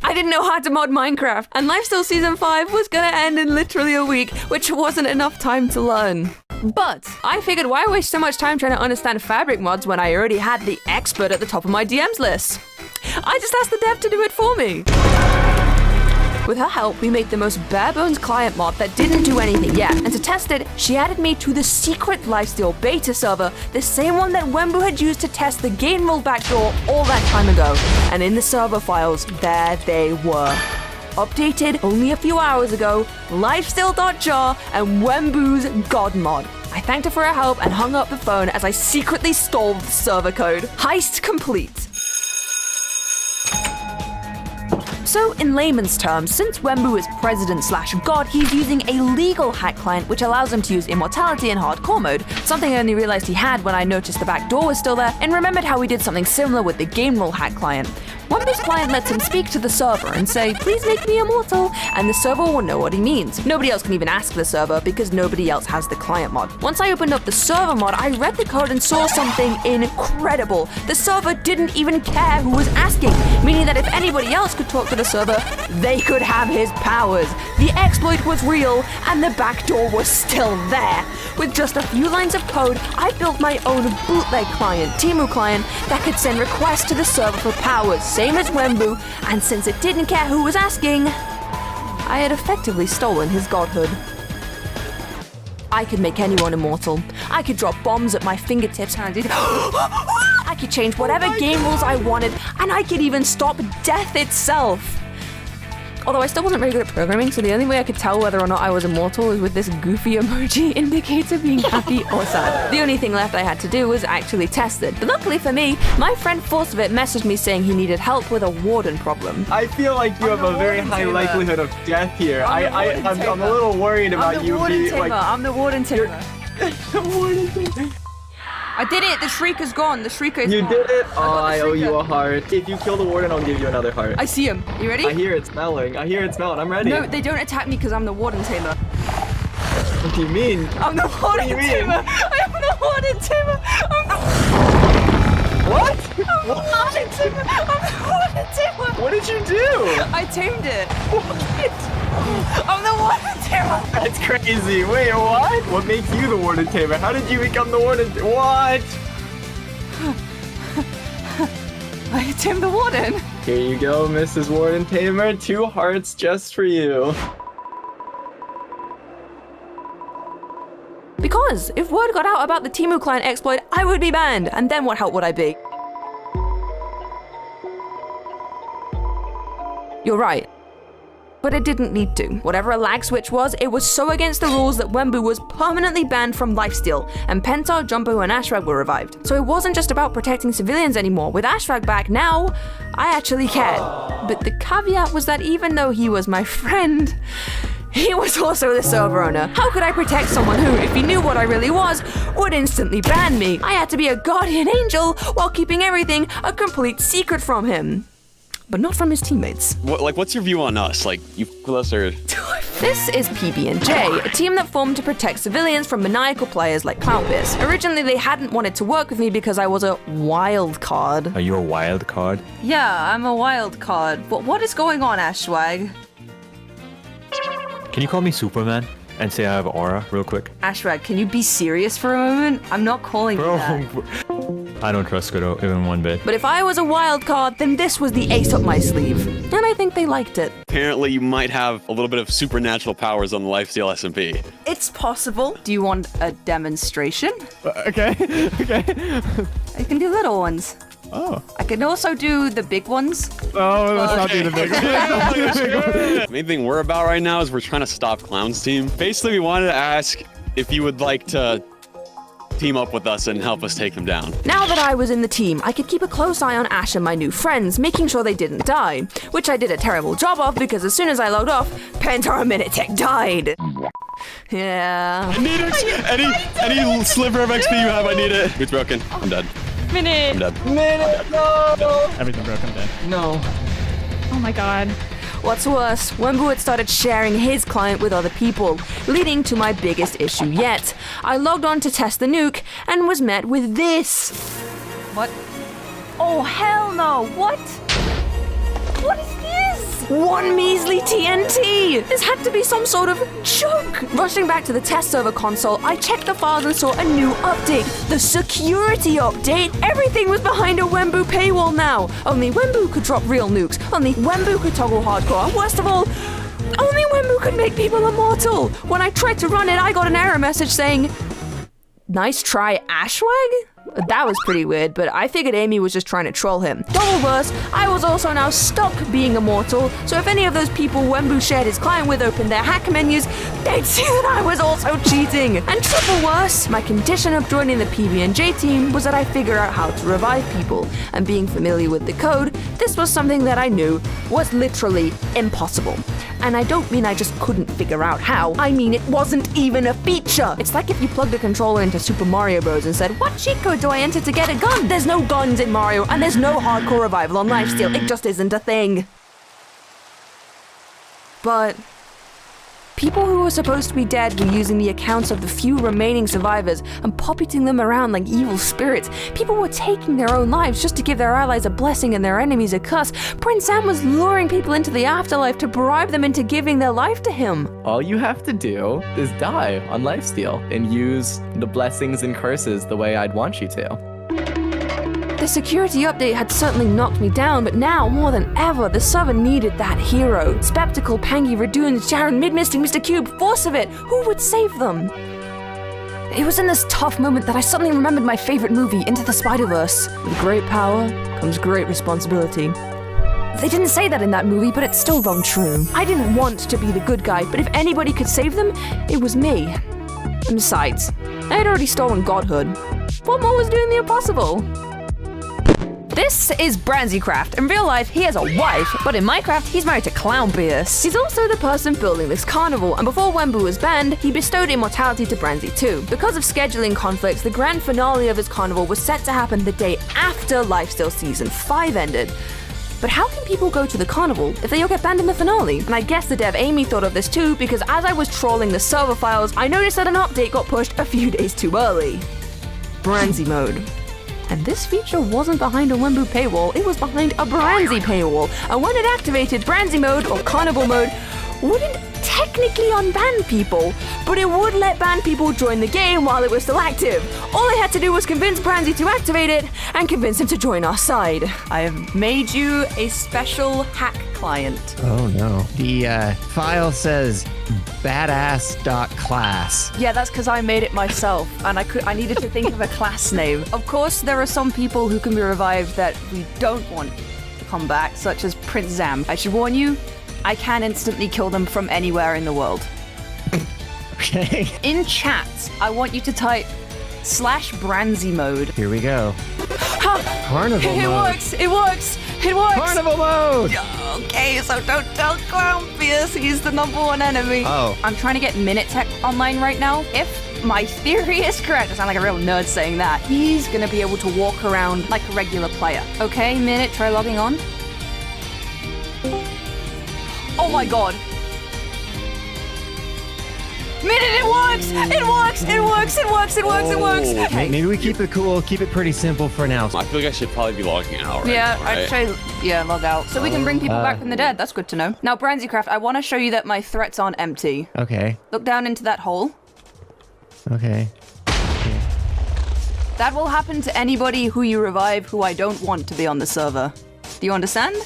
I didn't know how to mod Minecraft, and Lifesteal Season 5 was gonna end in literally a week, which wasn't enough time to learn. But I figured, why waste so much time trying to understand Fabric mods when I already had the expert at the top of my DMs list? I just asked the dev to do it for me. With her help, we made the most bare-bones client mod that didn't do anything yet, and to test it, she added me to the secret Lifesteal beta server, the same one that Wembu had used to test the game rule backdoor all that time ago. And in the server files, there they were. Updated only a few hours ago, lifesteal.jar and Wembu's God mod. I thanked her for her help and hung up the phone as I secretly stole the server code. Heist complete. So, in layman's terms, since Wembu is president/god, he's using a legal hack client which allows him to use immortality in hardcore mode, something I only realized he had when I noticed the back door was still there, and remembered how we did something similar with the game rule hack client. Wembu's client lets him speak to the server and say, "Please make me immortal," and the server will know what he means. Nobody else can even ask the server because nobody else has the client mod. Once I opened up the server mod, I read the code and saw something incredible. The server didn't even care who was asking, meaning that if anybody else could talk to the server, they could have his powers. The exploit was real, and the backdoor was still there. With just a few lines of code, I built my own bootleg client, Temu client, that could send requests to the server for powers, same as Wembu, and since it didn't care who was asking, I had effectively stolen his godhood. I could make anyone immortal. I could drop bombs at my fingertips and I could change whatever game rules I wanted, and I could even stop death itself. Although I still wasn't very good at programming, so the only way I could tell whether or not I was immortal was with this goofy emoji indicator being happy or sad. The only thing left I had to do was actually test it. But luckily for me, my friend Forcevit messaged me saying he needed help with a warden problem. I feel like you have a very high likelihood of death here. I'm a little worried about you being like... I'm the warden tamer. I did it! The Shrieker's gone! The Shrieker is gone. You did it? Oh, I owe you a heart. If you kill the warden, I'll give you another heart. I see him. You ready? I hear it smelling. I'm ready. No, they don't attack me because I'm the warden tamer. What do you mean? I'm the warden tamer! I'm the warden tamer! What? I'm the warden tamer! I'm the warden tamer! What did you do? I tamed it. What? I'm the warden tamer! That's crazy. Wait, what? What makes you the warden tamer? How did you become the warden? What? I tamed the warden. Here you go, Mrs. Warden Tamer. 2 hearts just for you. Because if word got out about the Temu client exploit, I would be banned. And then what help would I be? You're right. But it didn't need to. Whatever a lag switch was, it was so against the rules that Wembu was permanently banned from Lifesteal, and Pentar, Jumbo, and Ashrag were revived. So it wasn't just about protecting civilians anymore. With Ashrag back now, I actually cared. But the caveat was that even though he was my friend, he was also the server owner. How could I protect someone who, if he knew what I really was, would instantly ban me? I had to be a guardian angel while keeping everything a complete secret from him. But not from his teammates. What's your view on us? Like, you with us or... This is PB&J, a team that formed to protect civilians from maniacal players like Clownpiss. Originally, they hadn't wanted to work with me because I was a wild card. Are you a wild card? Yeah, I'm a wild card. But what is going on, Ashwag? Can you call me Superman and say I have aura real quick? Ashrag, can you be serious for a moment? I'm not calling you that. I don't trust Squiddo even one bit. But if I was a wild card, then this was the ace up my sleeve. And I think they liked it. Apparently you might have a little bit of supernatural powers on the Lifesteal SMP. It's possible. Do you want a demonstration? Okay, okay. I can do little ones. Oh. I can also do the big ones. Oh, let's not do the big one. Main thing we're about right now is we're trying to stop Clown's team. Basically, we wanted to ask if you would like to team up with us and help us take them down. Now that I was in the team, I could keep a close eye on Ash and my new friends, making sure they didn't die, which I did a terrible job of because as soon as I logged off, Pantara Minitech died. Yeah. I need any sliver of XP you have, I need it. It's broken. I'm dead. Minute. I'm dead. Minute, no! Everything broke, I'm dead. No. Oh my god. What's worse, Wembu had started sharing his client with other people, leading to my biggest issue yet. I logged on to test the nuke and was met with this. What? Oh, hell no! What? What is this? One measly TNT! This had to be some sort of joke! Rushing back to the test server console, I checked the files and saw a new update. The security update! Everything was behind a Wembu paywall now! Only Wembu could drop real nukes. Only Wembu could toggle hardcore. And worst of all, only Wembu could make people immortal! When I tried to run it, I got an error message saying, "Nice try, Ashwag?" That was pretty weird, but I figured Amy was just trying to troll him. Double worse, I was also now stuck being immortal, so if any of those people Wembu shared his client with opened their hack menus, they'd see that I was also cheating. And triple worse, my condition of joining the PB&J team was that I figure out how to revive people, and being familiar with the code, this was something that I knew was literally impossible. And I don't mean I just couldn't figure out how, I mean it wasn't even a feature. It's like if you plugged a controller into Super Mario Bros. And said, "What cheat code do I enter to get a gun?" There's no guns in Mario, and there's no hardcore revival on Lifesteal. It just isn't a thing. But people who were supposed to be dead were using the accounts of the few remaining survivors and puppeting them around like evil spirits. People were taking their own lives just to give their allies a blessing and their enemies a curse. Prince Sam was luring people into the afterlife to bribe them into giving their life to him. All you have to do is die on Lifesteal and use the blessings and curses the way I'd want you to. The security update had certainly knocked me down, but now, more than ever, the server needed that hero. Spectacle, Pangy, Radoon, Sharon, Mid-Misting, Mr. Cube, Force of it. Who would save them? It was in this tough moment that I suddenly remembered my favorite movie, Into the Spider-Verse. With great power comes great responsibility. They didn't say that in that movie, but it still rung true. I didn't want to be the good guy, but if anybody could save them, it was me. And besides, I had already stolen godhood. What more was doing the impossible? This is Branzycraft. In real life, he has a wife, but in Minecraft, he's married to Clownbeus. He's also the person building this carnival, and before Wembu was banned, he bestowed immortality to Branzy too. Because of scheduling conflicts, the grand finale of his carnival was set to happen the day after Lifesteal Season 5 ended. But how can people go to the carnival if they all get banned in the finale? And I guess the dev Amy thought of this too, because as I was trolling the server files, I noticed that an update got pushed a few days too early. Branzy mode. And this feature wasn't behind a Wembu paywall, it was behind a Branzy paywall. And when it activated, Branzy mode, or Carnival mode, wouldn't technically unban people, but it would let banned people join the game while it was still active. All I had to do was convince Branzy to activate it, and convince him to join our side. I have made you a special hack client. Oh no. The file says badass.class. Yeah, that's because I made it myself, and I needed to think of a class name. Of course, there are some people who can be revived that we don't want to come back, such as Prince Zam. I should warn you, I can instantly kill them from anywhere in the world. Okay. In chat, I want you to type /Branzy mode. Here we go. Carnival It mode. works! It works! It works! Carnival mode! Okay, so don't tell Clownbeus, he's the #1 enemy. Oh. I'm trying to get Minitech online right now. If my theory is correct, I sound like a real nerd saying that, he's gonna be able to walk around like a regular player. Okay, Minute, try logging on. Oh my god. Minute, it works! It works! It works! It works! It works! It works! Okay. Maybe we keep it cool, keep it pretty simple for now. I feel like I should probably be logging out right Yeah, now, right? I'd say, log out. So we can bring people back from the dead. That's good to know. Now, Branzycraft, I want to show you that my threats aren't empty. Okay. Look down into that hole. Okay. That will happen to anybody who you revive who I don't want to be on the server. Do you understand?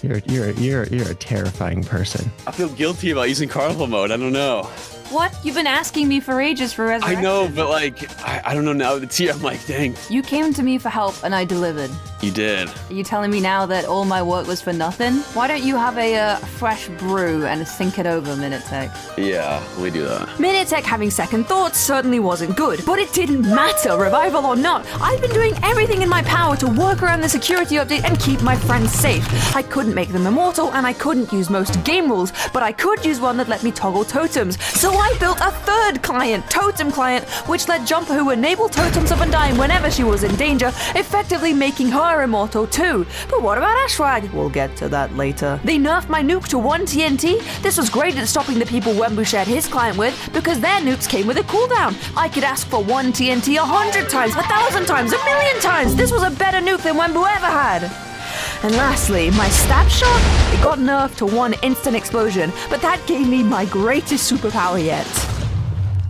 You're a terrifying person. I feel guilty about using carnival mode. I don't know. What? You've been asking me for ages for resurrection. I know, but like, I don't know now. It's here. I'm like, dang. You came to me for help and I delivered. You did. Are you telling me now that all my work was for nothing? Why don't you have a fresh brew and think it over, Minutech? Yeah, we do that. Minutech having second thoughts certainly wasn't good, but it didn't matter, revival or not. I've been doing everything in my power to work around the security update and keep my friends safe. I couldn't make them immortal and I couldn't use most game rules, but I could use one that let me toggle totems. So I built a third client, Totem Client, which let Jumper who enable totems of Undying whenever she was in danger, effectively making her immortal too. But what about Ashwag? We'll get to that later. They nerfed my nuke to 1 TNT. This was great at stopping the people Wembu shared his client with, because their nukes came with a cooldown. I could ask for 1 TNT 100 times, 1,000 times, 1,000,000 times. This was a better nuke than Wembu ever had. And lastly, my stab shot, it got nerfed to 1 instant explosion, but that gave me my greatest superpower yet.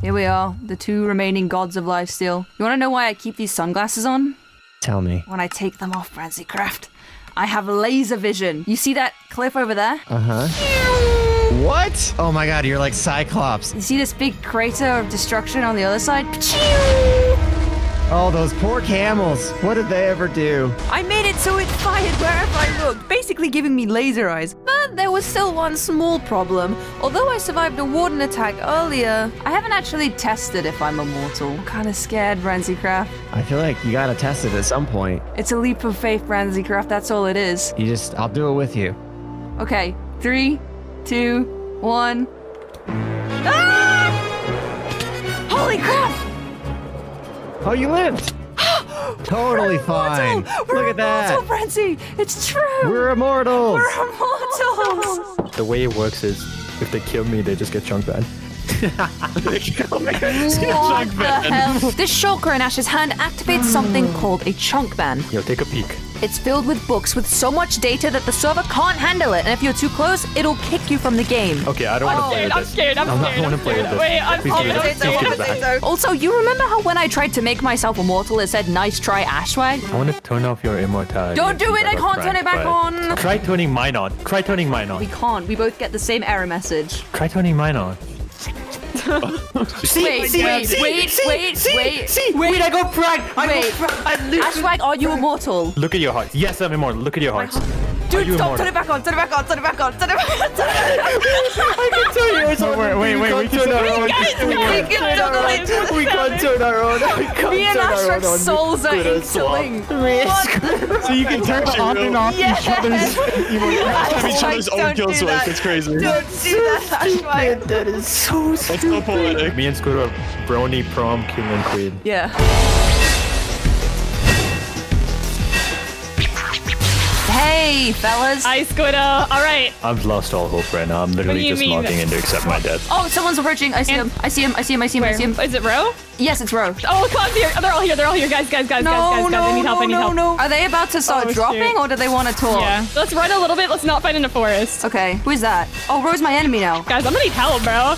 Here we are, the 2 remaining gods of Lifesteal. You want to know why I keep these sunglasses on? Tell me. When I take them off, Craft, I have laser vision. You see that cliff over there? Uh-huh. What? Oh my god, you're like Cyclops. You see this big crater of destruction on the other side? Oh, those poor camels. What did they ever do? I made it so it fired wherever I looked, basically giving me laser eyes. But there was still one small problem. Although I survived a warden attack earlier, I haven't actually tested if I'm immortal. I'm kind of scared, Craft. I feel like you gotta test it at some point. It's a leap of faith, Craft, that's all it is. I'll do it with you. Okay, 3, 2, 1. Ah! Holy crap! Oh, you lived! Totally fine. Look at that. We're immortal, Frenzy! It's true! We're immortals! We're immortals! The way it works is, if they kill me, they just get chunk banned. What the hell? This shulker in Ash's hand activates something called a chunk ban. Yo, take a peek. It's filled with books with so much data that the server can't handle it, and if you're too close, it'll kick you from the game. Okay, I don't want to play with this. I'm scared. I don't want to play with this. Wait, I'm scared. Also, you remember how when I tried to make myself immortal, it said, "Nice try, Ashwag"? I want to turn off your immortality. Don't do it, I can't turn it back on. Try turning mine on. Try turning mine on. We can't. We both get the same error message. Try turning mine on. Wait, I got pranked! Ashwag, are you immortal? Look at your hearts. Yes, I'm immortal. Look at your hearts. Dude, stop, turn it back on, turn it back on, turn it back on, turn it back on, turn it back on. I can tell you it's on. Wait, we can turn our own. We can't turn our own. Me and Ashwag's souls are interlinked. So you can turn on and off each other's own kill switch. It's crazy. Don't do that, Ashwag. That is so stupid. That's so poetic. Me and Squiddo are brony prom king and queen. Yeah. Hey, fellas. Hi, Squiddo. All right. I've lost all hope right now. I'm literally you just mean? logging in to accept my death. Oh, someone's approaching. I see him. I see him. I see him. I see him. I see him. Is it Ro? Yes, it's Ro. Oh, come on, here. They're all here. They're all here. Guys. No, I need help. I need help. No. Are they about to start dropping, or do they want to talk? Yeah. Let's run a little bit. Let's not fight in the forest. Okay. Who is that? Oh, Ro's my enemy now. Guys, I'm gonna need help, bro.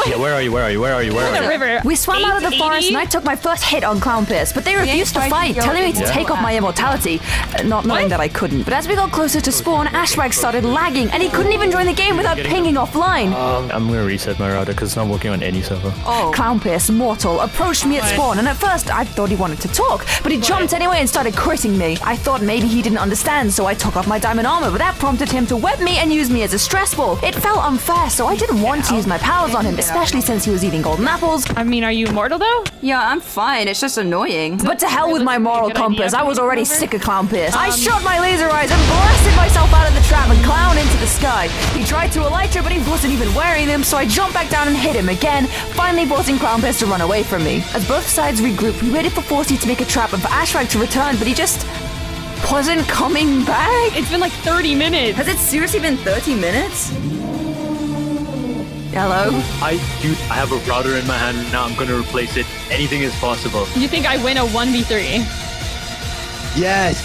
Yeah, where are you? The river. We swam out of the forest and I took my first hit on Clownpiss, but they refused to fight, telling me to take off my immortality. Not knowing that I couldn't. But as we got closer to spawn, Ashwag started lagging, and he couldn't even join the game without pinging offline. I'm gonna reset my router because it's not working on any server. Oh. Clownpiss, mortal, approached me at spawn, and at first I thought he wanted to talk, but he jumped anyway and started critting me. I thought maybe he didn't understand, so I took off my diamond armor, but that prompted him to web me and use me as a stress ball. It felt unfair, so I didn't want to use my powers on him, especially since he was eating golden apples. I mean, are you immortal though? Yeah, I'm fine. It's just annoying. But to hell with my moral compass. I was already sick of Clownpiss. I shot my laser eyes and blasted myself out of the trap and Clown into the sky. He tried to elytra, but he wasn't even wearing them, so I jumped back down and hit him again, finally forcing Clownpiss to run away from me. As both sides regrouped, we waited for Forcy to make a trap and for Ashwag to return, but he just wasn't coming back. It's been like 30 minutes. Has it seriously been 30 minutes? Hello? I have a router in my hand now. I'm gonna replace it. Anything is possible. You think I win a 1v3? Yes,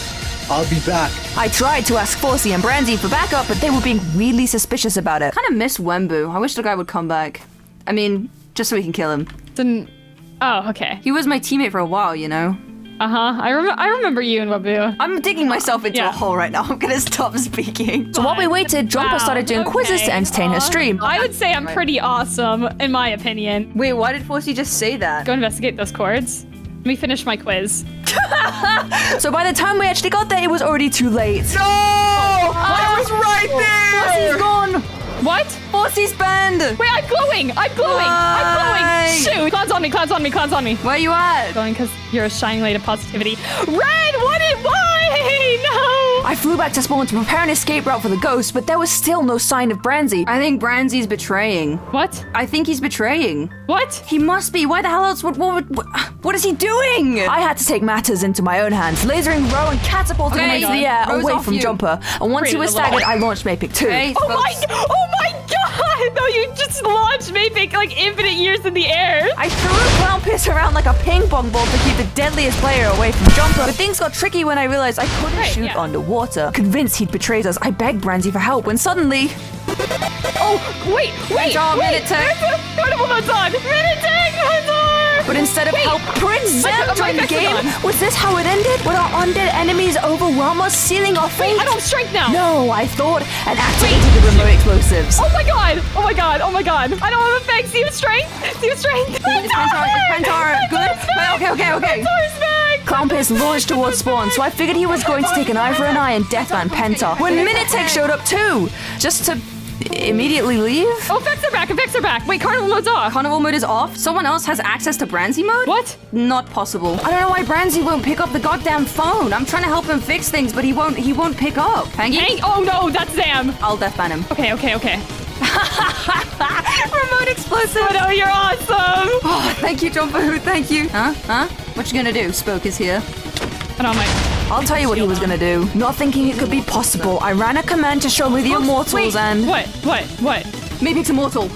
I'll be back. I tried to ask Forcy and Brandy for backup, but they were being really suspicious about it. Kind of miss Wembu. I wish the guy would come back. I mean, just so we can kill him. Oh, okay. He was my teammate for a while, you know? I remember you and Wabu. I'm digging myself into a hole right now. I'm gonna stop speaking. So while we waited, Jumper started doing quizzes to entertain her stream. I would say I'm pretty awesome, in my opinion. Wait, why did Forsey just say that? Go investigate those chords. Let me finish my quiz. So by the time we actually got there, it was already too late. No! I was right there! Forsey's gone! What? Forsey's banned! Wait, I'm glowing! I'm glowing! Shoot! Cloud's on me! Cloud's on me! Where you at? Glowing because you're a shining light of positivity. Red! Why? No! I flew back to spawn to prepare an escape route for the ghost, but there was still no sign of Branzy. I think Branzy's betraying. What? I think he's betraying. What? He must be. Why the hell else? What is he doing? I had to take matters into my own hands, lasering Row and catapulting him into the air away from Jumper. And once he was staggered, I launched Maypick too. Oh my god! No, you just launched Maypick like infinite years in the air. I threw a clown piss around like a ping pong ball to keep the deadliest player away from Jumper. But things got tricky when I realized I couldn't shoot underwater. Convinced he'd betrayed us, I begged Branzy for help when suddenly... Oh, wait! Minute tag. Carnival mode's on! Minute tag mode's on! But instead of help, Prince Zem joined the game. Was this how it ended? Would our undead enemies overwhelm us, sealing our fate? I don't have strength now! No, I thought, and activated the remote explosives. Oh my god! Oh my god! Oh my god! I don't have effects! Do you have strength? Do you have strength? It's Pantara. Good. Okay. Pantar's back! Clown Piss launched towards spawn, so I figured he was going to take an eye for an eye and deathban Penta. When Minitech showed up too, just to immediately leave. Oh, effects are back. Wait, carnival mode's off. Carnival mode is off? Someone else has access to Branzy mode? What? Not possible. I don't know why Branzy won't pick up the goddamn phone. I'm trying to help him fix things, but he won't pick up. Hangy? Oh no, that's Zam. I'll deathban him. Okay. Remote explosive. Oh no, you're awesome. Oh, thank you, Jumper. Thank you. Huh? What you gonna do? Spoke is here. I'll tell you what he was gonna do. Not thinking it could be possible, I ran a command to show me the immortals and... What? Maypic's immortal.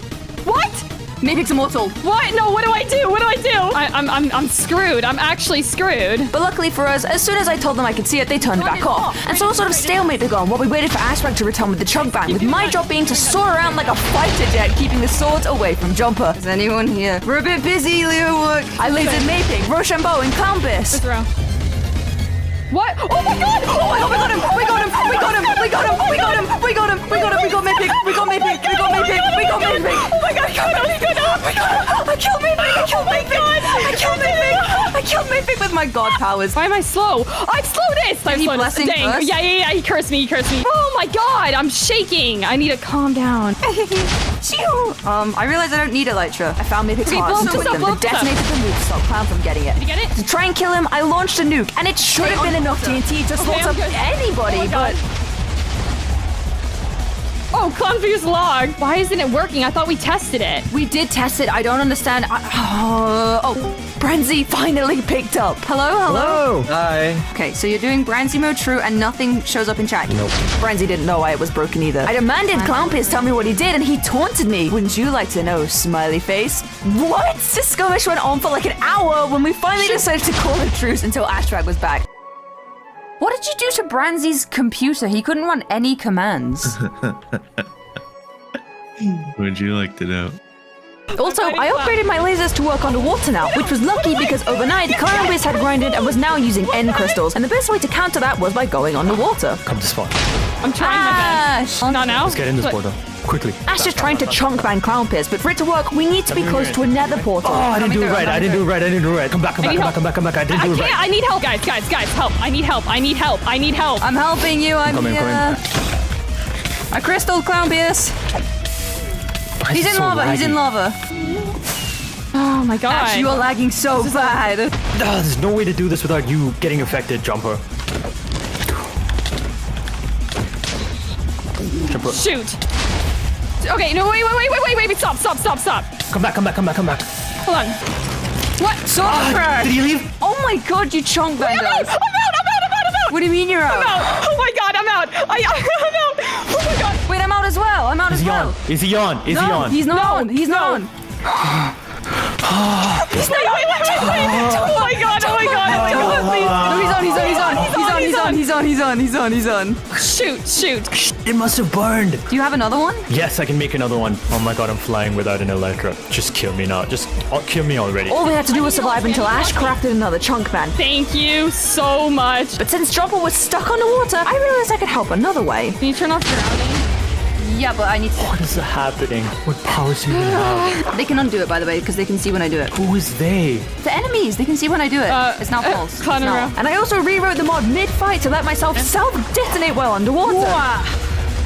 What? Maypic's immortal. What? No, what do I do? I'm screwed. I'm actually screwed. But luckily for us, as soon as I told them I could see it, they turned back off. And so a sort of stalemate began while we waited for Ashrag to return with the chug bang, with my job being to soar around like a fighter jet, keeping the swords away from Jumper. Is anyone here? We're a bit busy, Leo work. I lasered Maypick, Rochambeau, and Clownpiss. What? Oh my god! We got him! We got Maypick! We got Maypick! Oh my god, I killed Maypick with my god powers. Why am I slow? I'm slowest! Did he blessing us? Yeah, he cursed me. Oh my god, I'm shaking. I need to calm down. I realized I don't need Elytra. I found Maypick's heart and took them, then detonated the nuke to stop Clown from getting it. Did you get it? To try and kill him, I launched a nuke, and it should have been enough TNT to slaughter anybody, but... Oh, Clownfuse log. Why isn't it working? I thought we tested it. We did test it. I don't understand. Branzy finally picked up. Hello? Hi. Okay, so you're doing Branzy mode true and nothing shows up in chat. Nope. Branzy didn't know why it was broken either. I demanded Clownpiss tell me what he did and he taunted me. Wouldn't you like to know, smiley face? What? This skirmish went on for like an hour when we finally decided to call a truce until Ashrag was back. What did you do to Branzy's computer? He couldn't run any commands. Would you like to know? Also, I upgraded my lasers to work underwater now, which was lucky because overnight, Clownpiss had grinded and was now using end crystals, and the best way to counter that was by going underwater. Come to spawn. I'm trying my best. Not now? Let's get in this portal. Quickly. Ash is trying to chunk ban Clownpiss, but for it to work, we need to be close to a nether portal. Oh, I didn't do it right. I didn't do it right. Come back. I didn't do it right. I need help, guys, help. I need help. I'm helping you, I'm here. I crystalled Clownpiss. He's in lava. Oh my god. Ash, you are lagging so bad. There's no way to do this without you getting affected, Jumper. Shoot. Okay, no, wait, stop. Come back. Hold on. What? Did he leave? Oh my god, you chunk banned us. I'm out. What do you mean you're out? I'm out. Oh my god, I'm out. I'm out. Oh my god. Wait, I'm out as well. Is he on? He's not. Wait. Oh my god, please. He's on. Shoot. It must have burned. Do you have another one? Yes, I can make another one. Oh my god, I'm flying without an Elytra. Just kill me now. Just kill me already. All we had to do was survive until Ash crafted another chunk man. Thank you so much. But since Jumper was stuck underwater, I realized I could help another way. Can you turn off drowning? Yeah, but I need to... What is happening? What powers do you even have? They can undo it, by the way, because they can see when I do it. Who is they? The enemies, they can see when I do it. It's now false. It's not. And I also rewrote the mod mid-fight to let myself self-detonate while underwater.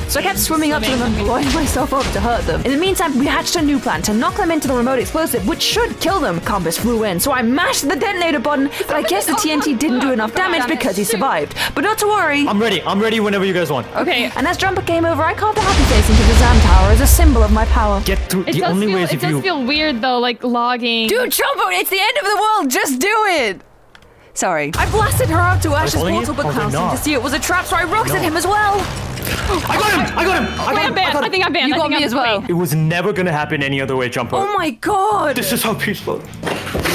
So I kept swimming up to them and blowing myself up to hurt them. In the meantime, we hatched a new plan to knock them into the remote explosive, which should kill them. Compass flew in, so I mashed the detonator button, but I guess the TNT didn't do enough damage because he survived. But not to worry. I'm ready whenever you guys want. Okay. And as Jumper came over, I carved a happy face into the Zam Tower as a symbol of my power. Get through. It does feel weird though, like logging. Dude, Jumper, it's the end of the world. Just do it. Sorry. I blasted her out to Ash's portal, but Clown seemed to see it was a trap, so I rocked him as well. I got him! I think I'm banned. You got me as well. It was never gonna happen any other way, Jumper. Oh my god! This is how peaceful.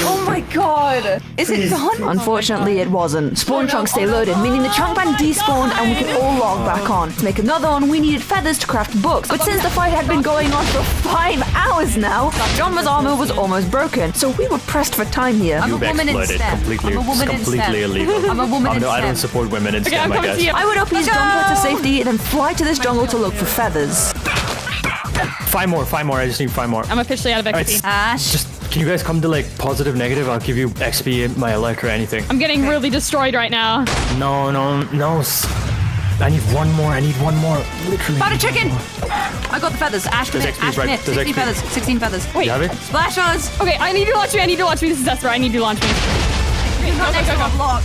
Oh my god! Is it done? Unfortunately, it wasn't. Spawn chunks stay loaded, meaning the chunk band despawned and we could all log back on. To make another one, we needed feathers to craft books. But since the fight had been going on for 5 hours now, Jumper's armor was almost broken, so we were pressed for time here. I'm a woman in STEM. Completely illegal. I'm a woman in STEM. I don't support women in STEM, I guess. I would OP's Jumper to safety, then fly to this jungle to look for feathers. 5 more. I just need 5 more. I'm officially out of XP. Just, can you guys come to like positive, negative? I'll give you XP, my Elytra, anything. I'm getting really destroyed right now. No. I need one more. Literally. Butter chicken! I got the feathers. Ash There's can XP, hit. right? Ash can hit. There's 16 XP. feathers. 16 feathers. Wait. You have it? Splash us! Okay, I need to launch me. This is desperate. I need you to launch me. Go, next to our block.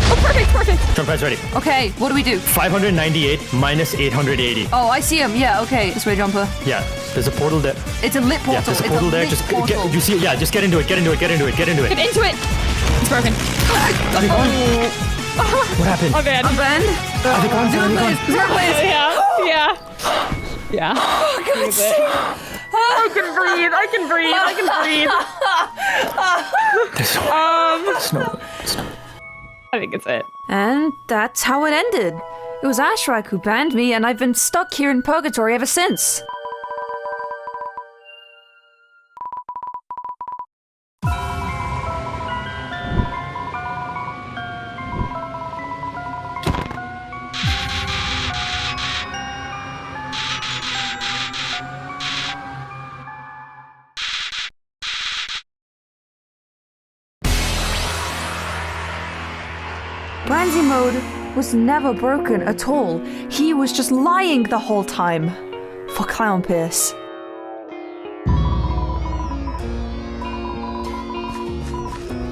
Oh, perfect. Jump pads ready. Okay, what do we do? 598 minus 880. Oh, I see him. Yeah, okay. This way, Jumper. Yeah, there's a portal there. It's a lit portal. Yeah, there's a portal there. Just get, you see it? Yeah, just get into it. Get into it. Get into it. It's broken. Are they gone? What happened? I'm banned. Are they gone? Yeah. Oh, God. I can breathe. I think it's it. And that's how it ended. It was Ashrak who banned me, and I've been stuck here in purgatory ever since. Branzy mode was never broken at all. He was just lying the whole time. For Clown Pierce.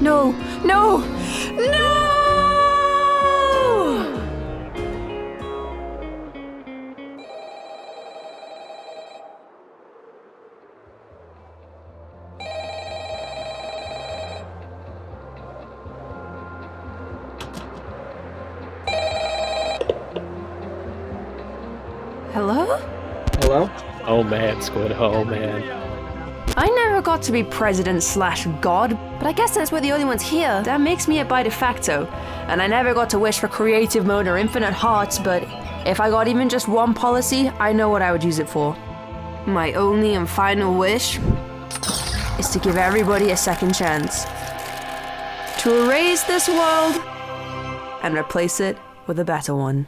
No! Hello? Oh man, Squiddo. Oh man. I never got to be president/god, but I guess since we're the only ones here, that makes me it by de facto. And I never got to wish for creative mode or infinite hearts, but if I got even just one policy, I know what I would use it for. My only and final wish is to give everybody a second chance. To erase this world and replace it with a better one.